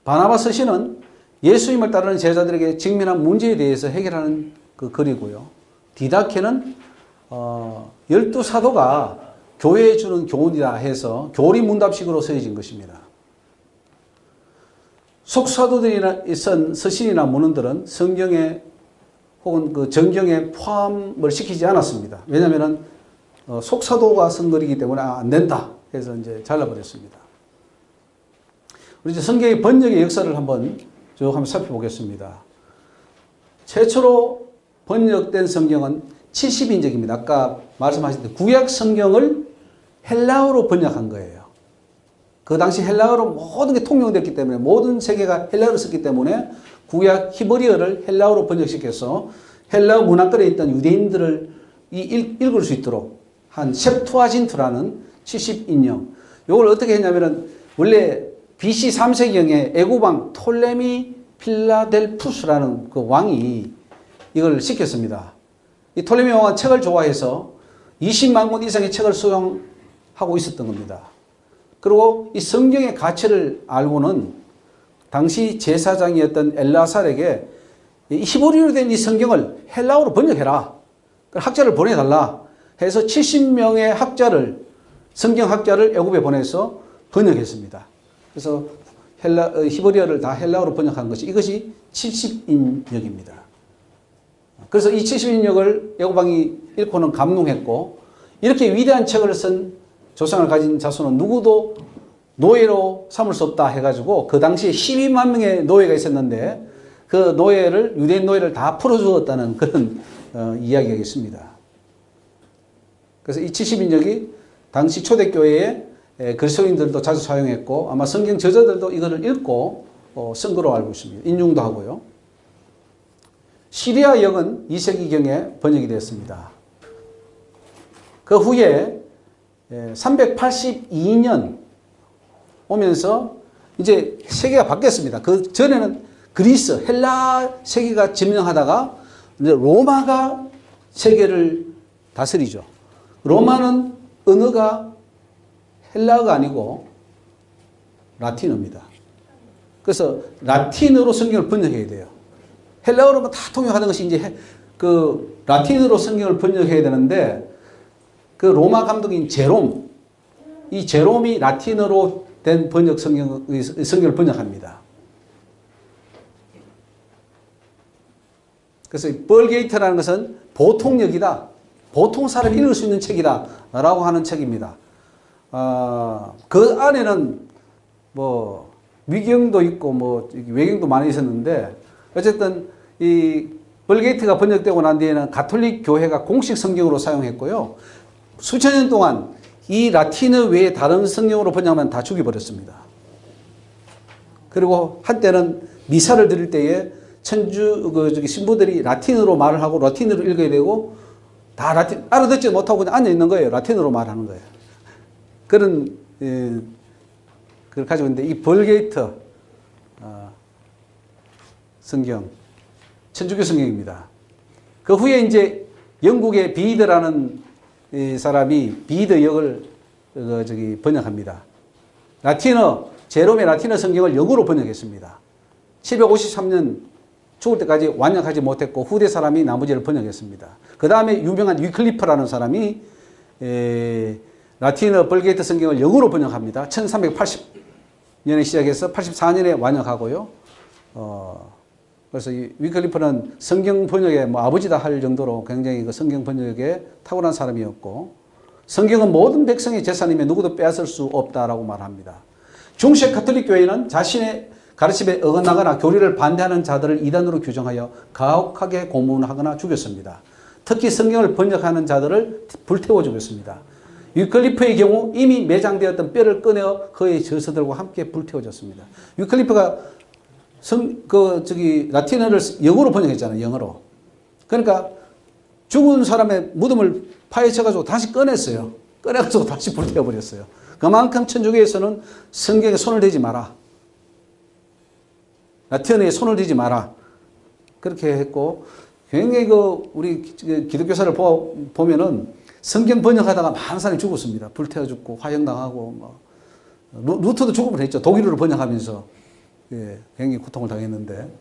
바나바 서신은 예수님을 따르는 제자들에게 직면한 문제에 대해서 해결하는 그 글이고요. 디다케는 12사도가 교회에 주는 교훈이라 해서 교리 문답식으로 쓰여진 것입니다. 속사도들이 쓴 서신이나 문헌들은 성경에 혹은 그 정경에 포함을 시키지 않았습니다. 왜냐하면 속사도가 쓴 글이기 때문에 안 된다 해서 이제 잘라버렸습니다. 우리 이제 성경의 번역의 역사를 한번 살펴보겠습니다. 최초로 번역된 성경은 70인적입니다. 아까 말씀하신 대로 구약 성경을 헬라어로 번역한 거예요. 그 당시 헬라어로 모든 게 통용됐기 때문에 모든 세계가 헬라어를 썼기 때문에 구약 히브리어를 헬라어로 번역시켜서 헬라어 문화권에 있던 유대인들을 읽을 수 있도록 한 셉투아진트라는 70인용. 이걸 어떻게 했냐면은 원래 BC 3세경에 애고방 톨레미 필라델푸스라는 그 왕이 이걸 시켰습니다. 이 톨레미 왕은 책을 좋아해서 20만 권 이상의 책을 소용하고 있었던 겁니다. 그리고 이 성경의 가치를 알고는 당시 제사장이었던 엘라살에게 히브리어로 된 이 성경을 헬라어로 번역해라. 학자를 보내달라 해서 70명의 학자를 성경학자를 애굽에 보내서 번역했습니다. 그래서 히브리어를 다 헬라어로 번역한 것이 이것이 70인역입니다. 그래서 이 70인역을 애굽 왕이 읽고는 감동했고 이렇게 위대한 책을 쓴 조상을 가진 자손은 누구도 노예로 삼을 수 없다 해가지고 그 당시에 12만 명의 노예가 있었는데 그 노예를 유대인 노예를 다 풀어주었다는 그런 이야기가 있습니다. 그래서 이 70인역이 당시 초대교회의 그리스도인들도 자주 사용했고 아마 성경 저자들도 이거를 읽고 쓴 거로 알고 있습니다. 인용도 하고요. 시리아역은 2세기경에 번역이 되었습니다. 그 후에 382년 오면서 이제 세계가 바뀌었습니다. 그 전에는 그리스, 헬라 세계가 점령하다가 이제 로마가 세계를 다스리죠. 로마는 언어가 헬라어가 아니고 라틴어입니다. 그래서 라틴어로 성경을 번역해야 돼요. 헬라어로 다 통역하는 것이 이제 그 라틴어로 성경을 번역해야 되는데 그 로마 감독인 제롬, 이 제롬이 라틴어로 된 성경을 번역합니다. 그래서 벌게이트라는 것은 보통역이다. 보통 사람이 읽을 수 있는 책이다. 라고 하는 책입니다. 그 안에는 뭐 위경도 있고 뭐 외경도 많이 있었는데 어쨌든 이 벌게이트가 번역되고 난 뒤에는 가톨릭 교회가 공식 성경으로 사용했고요. 수천 년 동안 이 라틴어 외에 다른 성경으로 번역하면 다 죽여버렸습니다. 그리고 한때는 미사를 드릴 때에 신부들이 라틴어로 말을 하고 라틴어로 읽어야 되고 다 라틴 알아듣지 못하고 그냥 앉아 있는 거예요. 라틴어로 말하는 거예요. 그런 그걸 가지고 있는데 이 벌게이트 성경, 천주교 성경입니다. 그 후에 이제 영국의 비드라는 이 사람이 비드 역을 번역합니다. 라틴어, 제롬의 라틴어 성경을 영어로 번역했습니다. 753년 죽을 때까지 완역하지 못했고 후대 사람이 나머지를 번역했습니다. 그 다음에 유명한 위클리프라는 사람이 라틴어 벌게이트 성경을 영어로 번역합니다. 1380년에 시작해서 84년에 완역하고요. 그래서 이 위클리프는 성경 번역의 뭐 아버지다 할 정도로 굉장히 그 성경 번역에 탁월한 사람이었고, 성경은 모든 백성의 재산이며 누구도 빼앗을 수 없다라고 말합니다. 중세 가톨릭 교회는 자신의 가르침에 어긋나거나 교리를 반대하는 자들을 이단으로 규정하여 가혹하게 고문하거나 죽였습니다. 특히 성경을 번역하는 자들을 불태워 죽였습니다. 위클리프의 경우 이미 매장되었던 뼈를 꺼내어 그의 저서들과 함께 불태워졌습니다. 위클리프가 라틴어를 영어로 번역했잖아요. 영어로. 그러니까 죽은 사람의 무덤을 파헤쳐가지고 다시 꺼냈어요. 꺼내가지고 다시 불태워버렸어요. 그만큼 천주교에서는 성경에 손을 대지 마라. 라틴어에 손을 대지 마라. 그렇게 했고, 굉장히 우리 기독교사를 보면은 성경 번역하다가 많은 사람이 죽었습니다. 불태워 죽고, 화형당하고, 루터도 죽음을 했죠. 독일어로 번역하면서. 예, 굉장히 고통을 당했는데.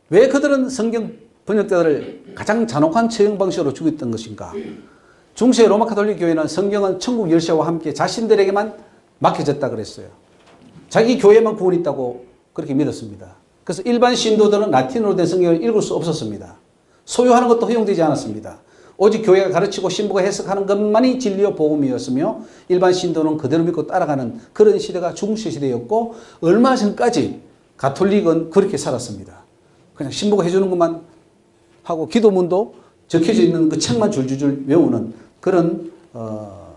왜 그들은 성경 번역자들을 가장 잔혹한 처형 방식으로 죽였던 것인가? 중세 로마 가톨릭 교회는 성경은 천국 열쇠와 함께 자신들에게만 맡겨졌다 그랬어요. 자기 교회만 구원이 있다고 그렇게 믿었습니다. 그래서 일반 신도들은 라틴어로 된 성경을 읽을 수 없었습니다. 소유하는 것도 허용되지 않았습니다. 오직 교회가 가르치고 신부가 해석하는 것만이 진리요 복음이었으며 일반 신도는 그대로 믿고 따라가는 그런 시대가 중세 시대였고, 얼마 전까지 가톨릭은 그렇게 살았습니다. 그냥 신부가 해주는 것만 하고 기도문도 적혀져 있는 그 책만 줄줄줄 외우는 그런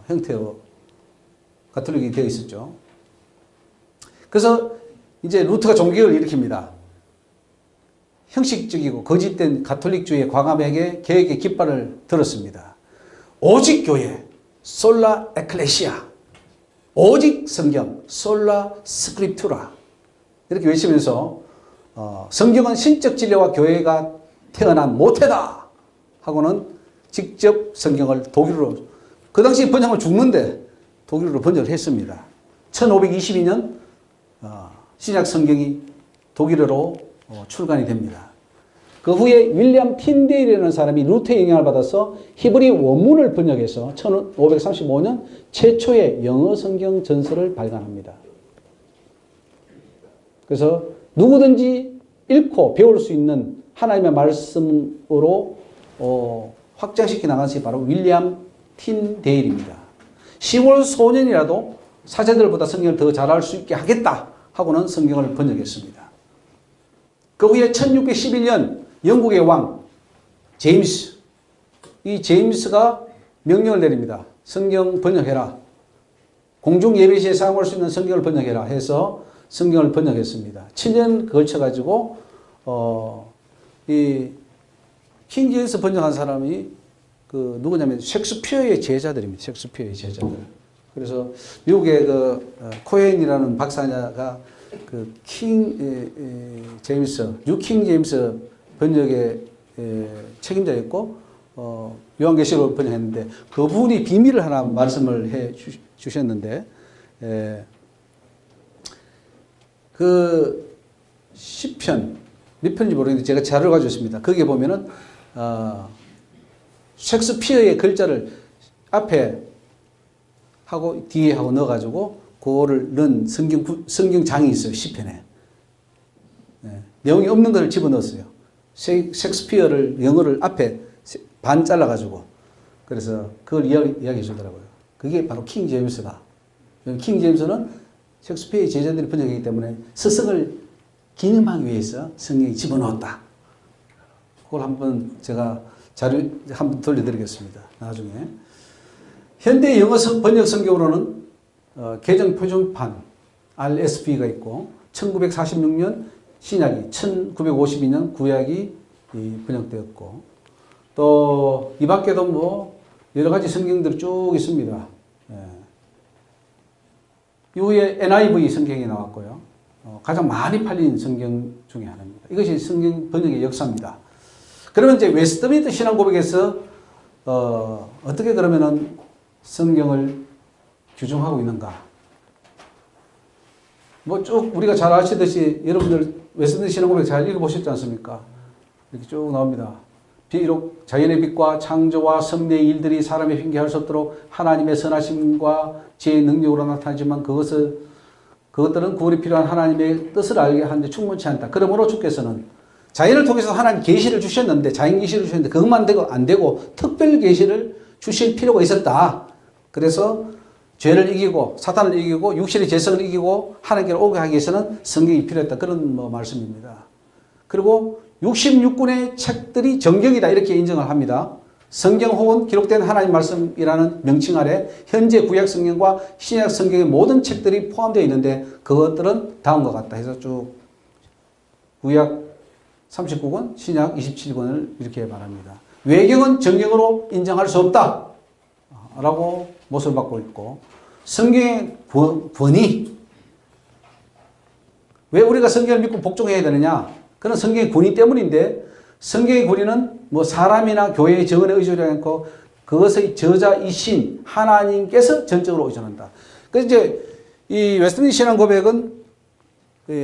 형태의 가톨릭이 되어 있었죠. 그래서 이제 루터가 종교개혁을 일으킵니다. 형식적이고 거짓된 가톨릭주의의 광암에게 개혁의 깃발을 들었습니다. 오직 교회, 솔라 에클레시아, 오직 성경, 솔라 스크립투라, 이렇게 외치면서 성경은 신적 진리와 교회가 태어난 모태다 하고는 직접 성경을 독일어로, 그 당시 번역을 죽는데 독일어로 번역을 했습니다. 1522년 신약 성경이 독일어로 출간이 됩니다. 그 후에 윌리엄 틴데일이라는 사람이 루터의 영향을 받아서 히브리 원문을 번역해서 1535년 최초의 영어 성경 전서를 발간합니다. 그래서 누구든지 읽고 배울 수 있는 하나님의 말씀으로 확장시켜 나간 것이 바로 윌리엄 틴데일입니다. 10월 소년이라도 사제들보다 성경을 더 잘할 수 있게 하겠다 하고는 성경을 번역했습니다. 그 후에 1611년 영국의 왕 제임스, 이 제임스가 명령을 내립니다. 성경 번역해라. 공중 예배시에 사용할 수 있는 성경을 번역해라 해서 성경을 번역했습니다. 7년 걸쳐가지고 이 킹제임스 번역한 사람이 누구냐면 셰익스피어의 제자들입니다. 셰익스피어의 제자들. 그래서 미국의 코헨이라는 박사가 제임스, 뉴킹 제임스 번역의 책임자였고, 요한계시록을 번역했는데, 그분이 비밀을 하나 말씀을 해 주셨는데, 그 시편, 몇 편인지 모르겠는데, 제가 자료를 가져왔습니다. 거기에 보면은, 셰익스피어의 글자를 앞에 하고 뒤에 하고 넣어가지고 그거를 넣은 성경장이 있어요. 시편에. 네. 내용이 없는 것을 집어넣었어요. 셰익스피어를 영어를 앞에 반 잘라가지고 그래서 그걸 이야기해 주더라고요. 그게 바로 킹 제임스다. 킹 제임스는 셰익스피어의 제자들이 번역했기 때문에 스승을 기념하기 위해서 성경에 집어넣었다. 그걸 한번 제가 자료 한번 돌려드리겠습니다. 나중에. 현대 영어 번역 성경으로는 개정 표준판 RSV가 있고 1946년 신약이 1952년 구약이 번역되었고 또 이 밖에도 여러 가지 성경들이 쭉 있습니다. 예. 이후에 NIV 성경이 나왔고요. 가장 많이 팔린 성경 중에 하나입니다. 이것이 성경 번역의 역사입니다. 그러면 이제 웨스트민스터 신앙 고백에서 어떻게 그러면은 성경을 규정하고 있는가? 뭐 쭉 우리가 잘 아시듯이 여러분들 웨스트민스터 신앙 고백 잘 읽어보셨지 않습니까? 이렇게 쭉 나옵니다. 비록 자연의 빛과 창조와 섭리의 일들이 사람의 핑계할 수 없도록 하나님의 선하심과 지혜의 능력으로 나타나지만 그것들은 구원이 필요한 하나님의 뜻을 알게 하는데 충분치 않다. 그러므로 주께서는 자연을 통해서 하나님 계시를 주셨는데 자연 계시를 주셨는데 그것만 안 되고 특별 계시를 주실 필요가 있었다. 그래서 죄를 이기고 사탄을 이기고 육신의 죄성을 이기고 하나님께로 오게 하기 위해서는 성경이 필요했다. 그런 말씀입니다. 그리고 66권의 책들이 정경이다 이렇게 인정을 합니다. 성경 혹은 기록된 하나님 말씀이라는 명칭 아래 현재 구약 성경과 신약 성경의 모든 책들이 포함되어 있는데 그것들은 다음과 같다 해서 쭉 구약 39권, 신약 27권을 이렇게 말합니다. 외경은 정경으로 인정할 수 없다 라고 못을 받고 있고 성경의 권위 왜 우리가 성경을 믿고 복종해야 되느냐? 그건 성경의 권위 때문인데 성경의 권위는 뭐 사람이나 교회의 정언에 의존하지 않고 그것의 저자이신 하나님께서 전적으로 의존한다. 그래서 이제 이 웨스트민스터 신앙 고백은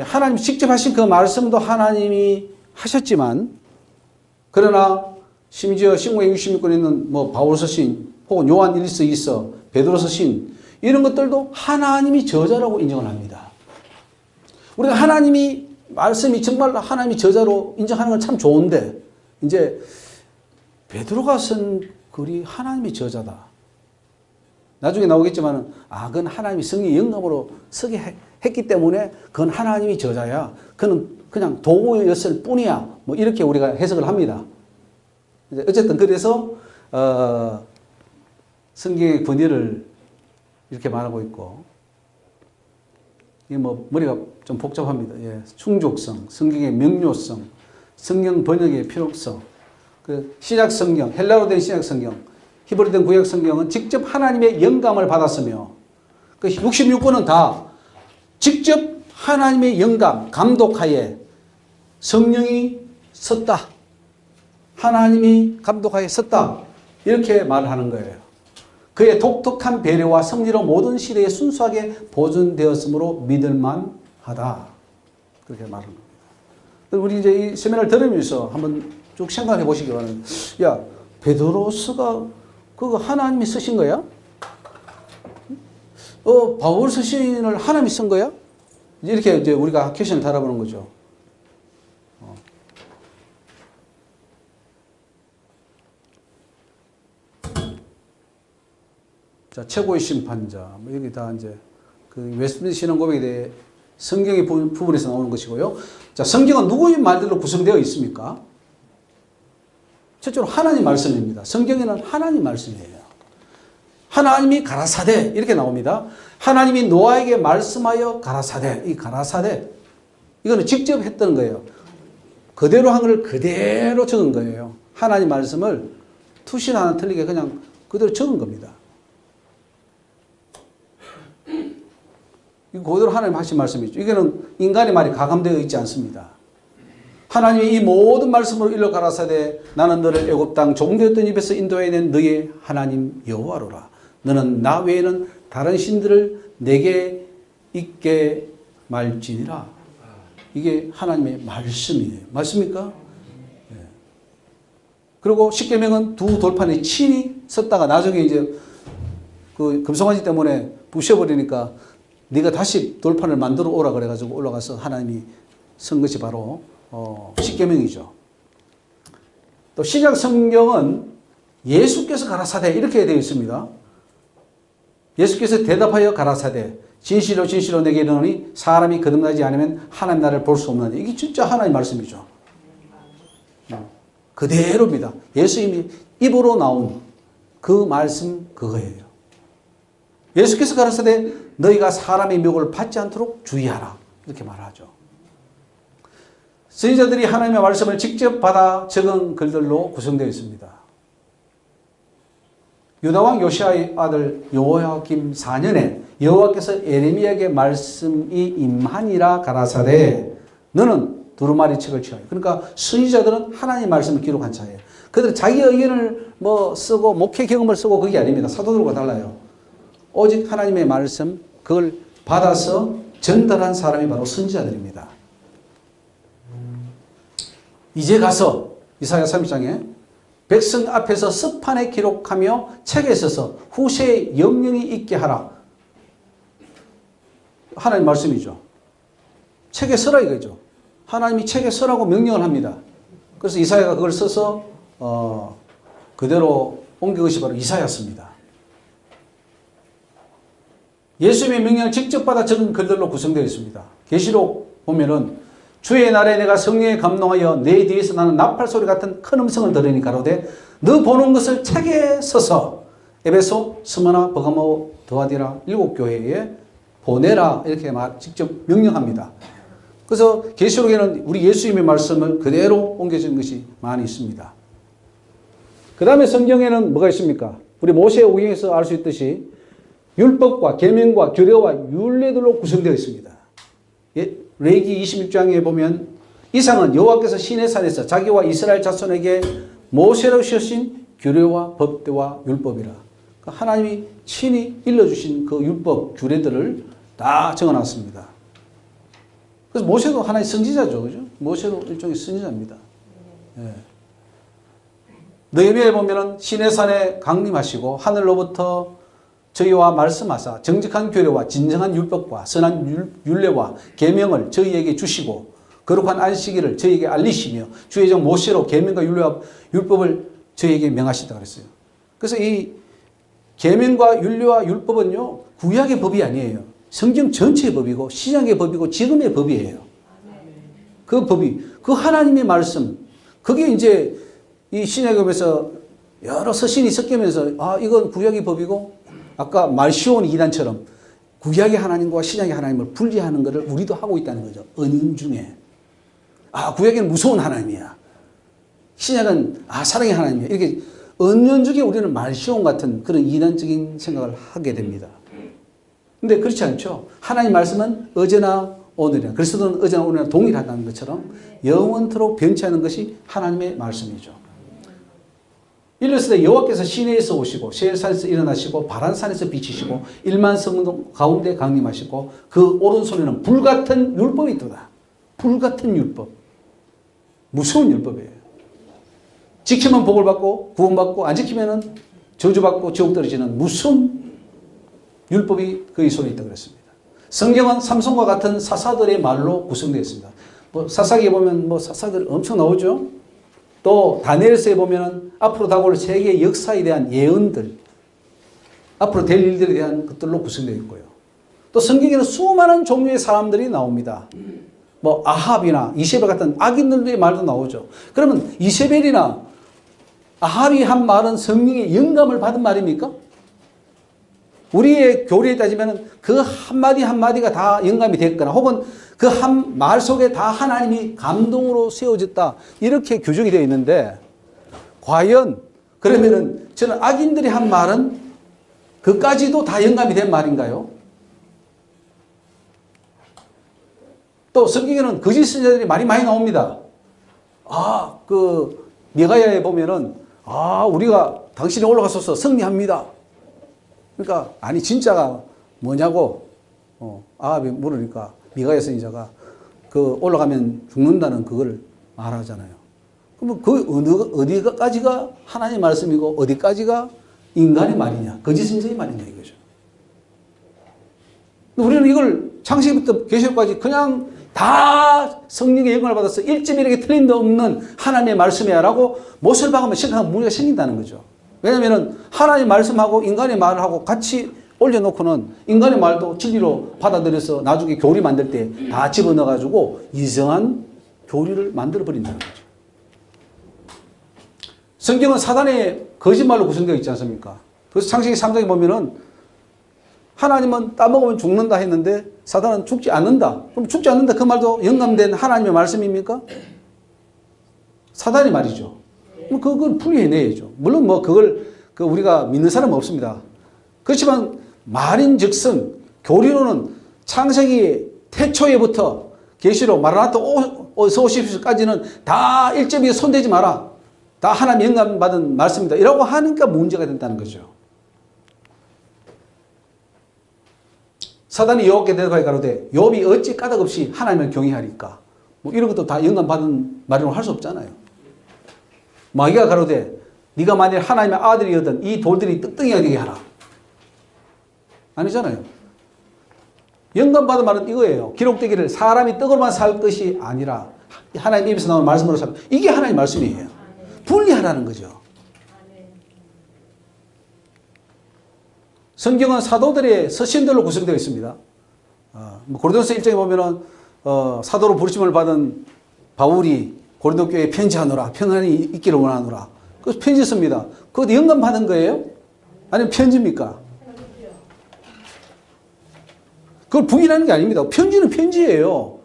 하나님 직접 하신 그 말씀도 하나님이 하셨지만 그러나 심지어 신구의 66권에 있는 뭐 바울 서신 혹은 요한 1서 2서 베드로 서신 이런 것들도 하나님이 저자라고 인정을 합니다. 우리가 하나님이 말씀이 정말 하나님이 저자로 인정하는 건 참 좋은데 이제 베드로가 쓴 글이 하나님이 저자다. 나중에 나오겠지만 그건 하나님이 성령의 영감으로 쓰게 했기 때문에 그건 하나님이 저자야. 그는 그냥 도구였을 뿐이야. 뭐 이렇게 우리가 해석을 합니다. 어쨌든 그래서 성경의 권위를 이렇게 말하고 있고 이게 뭐 머리가 좀 복잡합니다. 예. 충족성, 성경의 명료성, 성경 번역의 필요성, 그 신약 성경, 헬라로 된 신약 성경, 히브리어 된 구약 성경은 직접 하나님의 영감을 받았으며 그 66권은 다 직접 하나님의 영감, 감독하에 성령이 썼다. 하나님이 감독하에 썼다. 이렇게 말하는 거예요. 그의 독특한 배려와 섭리로 모든 시대에 순수하게 보존되었으므로 믿을만하다. 그렇게 말하는 겁니다. 우리 이제 이 세미나를 들으면서 한번 쭉 생각해 보시기 바랍니다. 야, 베드로스가 그거 하나님이 쓰신 거야? 바울 서신을 하나님이 쓴 거야? 이렇게 이제 우리가 퀘션을 달아보는 거죠. 자, 최고의 심판자. 뭐 여기 다 이제 그 웨스트민스터 신앙 고백에 대해 성경의 부분에서 나오는 것이고요. 자, 성경은 누구의 말들로 구성되어 있습니까? 첫째로 하나님 말씀입니다. 성경에는 하나님 말씀이에요. 하나님이 가라사대 이렇게 나옵니다. 하나님이 노아에게 말씀하여 가라사대. 이 가라사대 이거는 직접 했던 거예요. 그대로 한 걸 그대로 적은 거예요. 하나님 말씀을 투신 하나 틀리게 그냥 그대로 적은 겁니다. 이거 그대로 하나님 하신 말씀이죠. 이거는 인간의 말이 가감되어 있지 않습니다. 하나님이 이 모든 말씀으로 일러 가라사대 나는 너를 애굽 땅 종되었던 입에서 인도해낸 너의 하나님 여호와로라. 너는 나 외에는 다른 신들을 내게 있게 말지니라. 이게 하나님의 말씀이에요. 맞습니까? 네. 그리고 십계명은 두 돌판에 친히 썼다가 나중에 이제 그 금송아지 때문에 부셔버리니까 네가 다시 돌판을 만들어 오라 그래가지고 올라가서 하나님이 쓴 것이 바로 십계명이죠. 또 신약 성경은 예수께서 가라사대 이렇게 되어 있습니다. 예수께서 대답하여 가라사대 진실로 진실로 내게 이르노니 사람이 거듭나지 않으면 하나님 나라를 볼 수 없느니 이게 진짜 하나님 말씀이죠. 그대로입니다. 예수님이 입으로 나온 그 말씀 그거예요. 예수께서 가라사대 너희가 사람의 미혹을 받지 않도록 주의하라 이렇게 말하죠. 선지자들이 하나님의 말씀을 직접 받아 적은 글들로 구성되어 있습니다. 유다왕 요시아의 아들 여호야김 4년에 여호와께서 에레미야에게 말씀이 임하니라 가라사대 너는 두루마리 책을 취하여. 그러니까 선지자들은 하나님의 말씀을 기록한 자예요. 그들은 자기 의견을 뭐 쓰고 목회 경험을 쓰고 그게 아닙니다. 사도들과 달라요. 오직 하나님의 말씀 그걸 받아서 전달한 사람이 바로 선지자들입니다. 이제 가서 이사야 30장에 백성 앞에서 서판에 기록하며 책에 써서 후세에 영영이 있게 하라. 하나님 말씀이죠. 책에 써라 이거죠. 하나님이 책에 써라고 명령을 합니다. 그래서 이사야가 그걸 써서 그대로 옮긴 것이 바로 이사야서입니다. 예수님의 명령을 직접 받아 적은 글들로 구성되어 있습니다. 계시록 보면은 주의 날에 내가 성령에 감동하여 내 뒤에서 나는 나팔 소리 같은 큰 음성을 들으니 가로되 너 보는 것을 책에 써서 에베소, 스무나, 버가모, 드아디라 7교회에 보내라 이렇게 직접 명령합니다. 그래서 계시록에는 우리 예수님의 말씀을 그대로 옮겨진 것이 많이 있습니다. 그 다음에 성경에는 뭐가 있습니까? 우리 모세의 오경에서 알 수 있듯이 율법과 계명과 규례와 율례들로 구성되어 있습니다. 레위기 26장에 보면 이상은 여호와께서 시내산에서 자기와 이스라엘 자손에게 모세로 주신 규례와 법대와 율법이라. 하나님이 친히 일러주신 그 율법 규례들을 다 적어놨습니다. 그래서 모세도 하나의 선지자죠, 그죠? 모세도 일종의 선지자입니다. 예. 느헤미야에 보면은 시내산에 강림하시고 하늘로부터 저희와 말씀하사 정직한 규례와 진정한 율법과 선한 율례와 계명을 저희에게 주시고 거룩한 안식일을 저희에게 알리시며 주의 종 모세로 계명과 율례와 율법을 저희에게 명하시다 그랬어요. 그래서 이 계명과 율례와 율법은요 구약의 법이 아니에요. 성경 전체의 법이고 신약의 법이고 지금의 법이에요. 그 법이 그 하나님의 말씀 그게 이제 이 신약법에서 여러 서신이 섞이면서 아 이건 구약의 법이고 아까 말시온 이단처럼 구약의 하나님과 신약의 하나님을 분리하는 것을 우리도 하고 있다는 거죠. 은연중에. 아 구약에는 무서운 하나님이야. 신약은 아 사랑의 하나님이야. 이렇게 은연중에 우리는 말시온 같은 그런 이단적인 생각을 하게 됩니다. 근데 그렇지 않죠. 하나님 말씀은 어제나 오늘이나 그리스도는 어제나 오늘이나 동일하다는 것처럼 영원토록 변치 않은 것이 하나님의 말씀이죠. 일렀을 여호와께서 시내에서 오시고 세일산에서 일어나시고 바란산에서 비치시고 1만 성도 가운데 강림하시고 그 오른손에는 불같은 율법이 있도다. 불같은 율법. 무서운 율법이에요. 지키면 복을 받고 구원받고 안 지키면 저주받고 지옥 떨어지는 무서운 율법이 그의 손에 있다고 그랬습니다. 성경은 삼손과 같은 사사들의 말로 구성되어 있습니다. 뭐 사사기에 보면 뭐 사사들 엄청 나오죠. 또 다니엘서에 보면은 앞으로 다가올 세계의 역사에 대한 예언들, 앞으로 될 일들에 대한 것들로 구성되어 있고요. 또 성경에는 수많은 종류의 사람들이 나옵니다. 뭐 아합이나 이세벨 같은 악인들의 말도 나오죠. 그러면 이세벨이나 아합이 한 말은 성령의 영감을 받은 말입니까? 우리의 교리에 따지면 그 한마디 한마디가 다 영감이 됐거나 혹은 그 한 말 속에 다 하나님이 감동으로 세워졌다. 이렇게 규정이 되어 있는데 과연 그러면은 저는 악인들이 한 말은 그까지도 다 영감이 된 말인가요? 또 성경에는 거짓 선지자들이 말이 많이 나옵니다. 그 미가야에 보면은 우리가 당신이 올라가소서 승리합니다. 그러니까 아니 진짜가 뭐냐고 아합이 물으니까 미가야 선지자가 그 올라가면 죽는다는 그걸 말하잖아요. 그러면 그 어디까지가 하나님의 말씀이고 어디까지가 인간의 말이냐, 거짓 선지자의 말이냐 이거죠. 우리는 이걸 창세기부터 계시록까지 그냥 다 성령의 영광을 받아서 1.1에게 틀린 데 없는 하나님의 말씀이야라고 못을 박으면 심각한 문제가 생긴다는 거죠. 왜냐하면 하나님의 말씀하고 인간의 말을 하고 같이 올려놓고는 인간의 말도 진리로 받아들여서 나중에 교리 만들 때 다 집어넣어가지고 이상한 교리를 만들어버린다는 거죠. 성경은 사단의 거짓말로 구성되어 있지 않습니까? 그래서 창세기 3장에 보면은 하나님은 따먹으면 죽는다 했는데 사단은 죽지 않는다. 그럼 죽지 않는다 그 말도 영감된 하나님의 말씀입니까? 사단의 말이죠. 그걸 풀이해내야죠. 물론 뭐 그걸 그 우리가 믿는 사람은 없습니다. 그렇지만 말인즉슨 교리로는 창세기 태초에부터 계시록 마라나타 어서 오십시오까지는 다 1.2 손대지 마라. 다 하나님 영감받은 말씀이다. 이라고 하니까 문제가 된다는 거죠. 사단이 여호와께 대답하여 가로되 욥이 어찌 까닭없이 하나님을 경외하리까. 뭐 이런 것도 다 영감받은 말이라고 할 수 없잖아요. 마귀가 가로되 네가 만일 하나님의 아들이거든 이 돌들이 떡덩이가 되게 하라. 아니잖아요. 영감받은 말은 이거예요. 기록되기를 사람이 떡으로만 살 것이 아니라 하나님 입에서 나오는 말씀으로 살. 이게 하나님 말씀이에요. 분리하라는 거죠. 성경은 사도들의 서신들로 구성되어 있습니다. 고린도서 1장에 보면은 사도로 부르심을 받은 바울이 고린도 교회에 편지하노라. 평안이 있기를 원하노라. 그래서 편지 씁니다. 그것도 영감 받은 거예요? 아니면 편지입니까? 그걸 부인하는 게 아닙니다. 편지는 편지예요.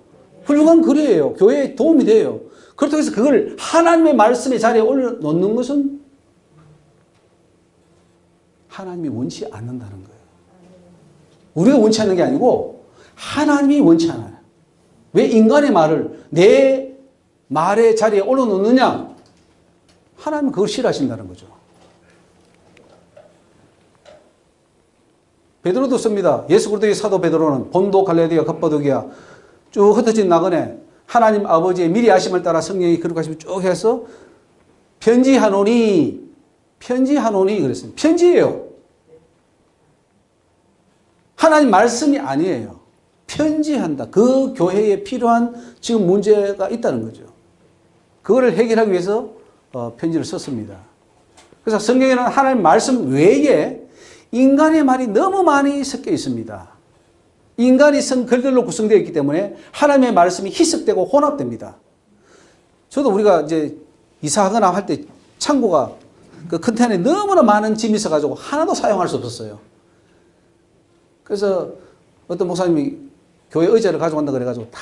훌륭한 글이에요. 교회에 도움이 돼요. 그렇다고 해서 그걸 하나님의 말씀의 자리에 올려놓는 것은 하나님이 원치 않는다는 거예요. 우리가 원치 않는 게 아니고 하나님이 원치 않아요. 왜 인간의 말을 내 말의 자리에 올려놓느냐? 하나님은 그걸 싫어하신다는 거죠. 베드로도 씁니다. 예수 그리스도의 사도 베드로는 본도, 갈라디아, 갑바도기아 쭉 흩어진 나그네 하나님 아버지의 미리 아심을 따라 성령이 그렇게 쭉 해서 편지하노니 그랬어요. 편지예요. 하나님 말씀이 아니에요. 편지한다. 그 교회에 필요한 지금 문제가 있다는 거죠. 그거를 해결하기 위해서 편지를 썼습니다. 그래서 성경에는 하나님 말씀 외에 인간의 말이 너무 많이 섞여 있습니다. 인간이 쓴 글들로 구성되어 있기 때문에 하나님의 말씀이 희석되고 혼합됩니다. 저도 우리가 이제 이사하거나 할 때 창고가 그 컨테이너에 너무나 많은 짐이 있어가지고 하나도 사용할 수 없었어요. 그래서 어떤 목사님이 교회 의자를 가져간다 그래가지고 다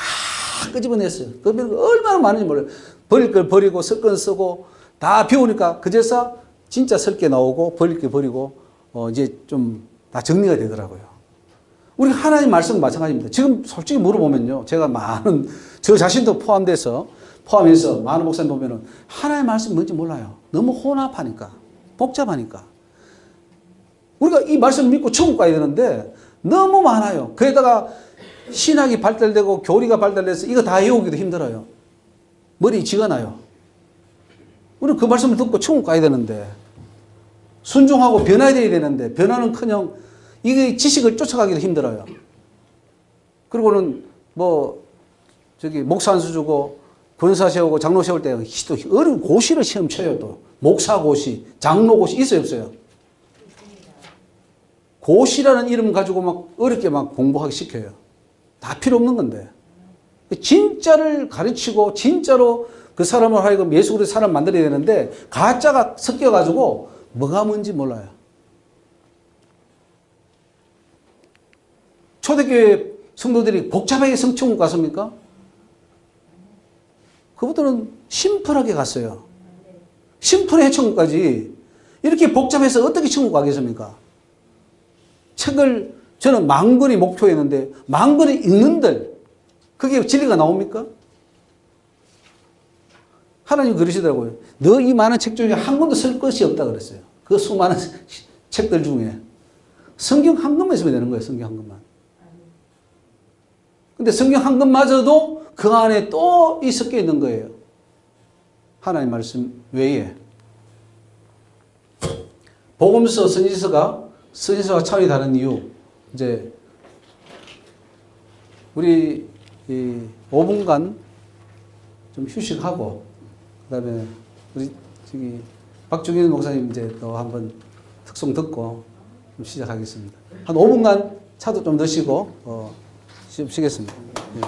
끄집어냈어요. 그러면 얼마나 많은지 몰라요. 버릴 걸 버리고 쓸 건 쓰고 다 비우니까 그제서 진짜 쓸 게 나오고 버릴 게 버리고 이제 좀 다 정리가 되더라고요. 우리 하나님 말씀은 마찬가지입니다. 지금 솔직히 물어보면요. 제가 많은 저 자신도 포함해서 많은 목사님 보면은 하나님 말씀이 뭔지 몰라요. 너무 혼합하니까 복잡하니까. 우리가 이 말씀을 믿고 천국 가야 되는데 너무 많아요. 거기다가 신학이 발달되고 교리가 발달돼서 이거 다 외우기도 힘들어요. 머리 쥐가 나요. 우리는 그 말씀을 듣고 천국 가야 되는데 순종하고 변화해야 되는데 변화는커녕 이게 지식을 쫓아가기도 힘들어요. 그리고는 목사 한 수 주고 권사 세우고 장로 세울 때 또 어려운 고시를 시험 쳐요. 또 목사 고시, 장로 고시 있어요, 없어요? 고시라는 이름 가지고 막 어렵게 막 공부하기 시켜요. 다 필요 없는 건데. 진짜를 가르치고 진짜로 그 사람을 하여금 예수 그리스도의 사람 만들어야 되는데 가짜가 섞여가지고 뭐가 뭔지 몰라요. 초대교회 성도들이 복잡하게 성천국 갔습니까? 그분들은 심플하게 갔어요. 심플해 천국까지. 이렇게 복잡해서 어떻게 천국 가겠습니까? 책을 저는 만 권이 목표였는데 만 권이 읽는들 그게 진리가 나옵니까? 하나님 그러시더라고요. 너 이 많은 책 중에 한 권도 쓸 것이 없다 그랬어요. 그 수많은 책들 중에. 성경 한 권만 있으면 되는 거예요. 성경 한 권만. 근데 성경 한 권마저도 그 안에 또 섞여 있는 거예요. 하나님 말씀 외에. 복음서, 선지서가 차원이 다른 이유. 이제 우리 5분간 좀 휴식하고 그다음에 우리 박중현 목사님 이제 또 한번 특송 듣고 좀 시작하겠습니다. 한 5분간 차도 좀 드시고 쉬겠습니다. 예.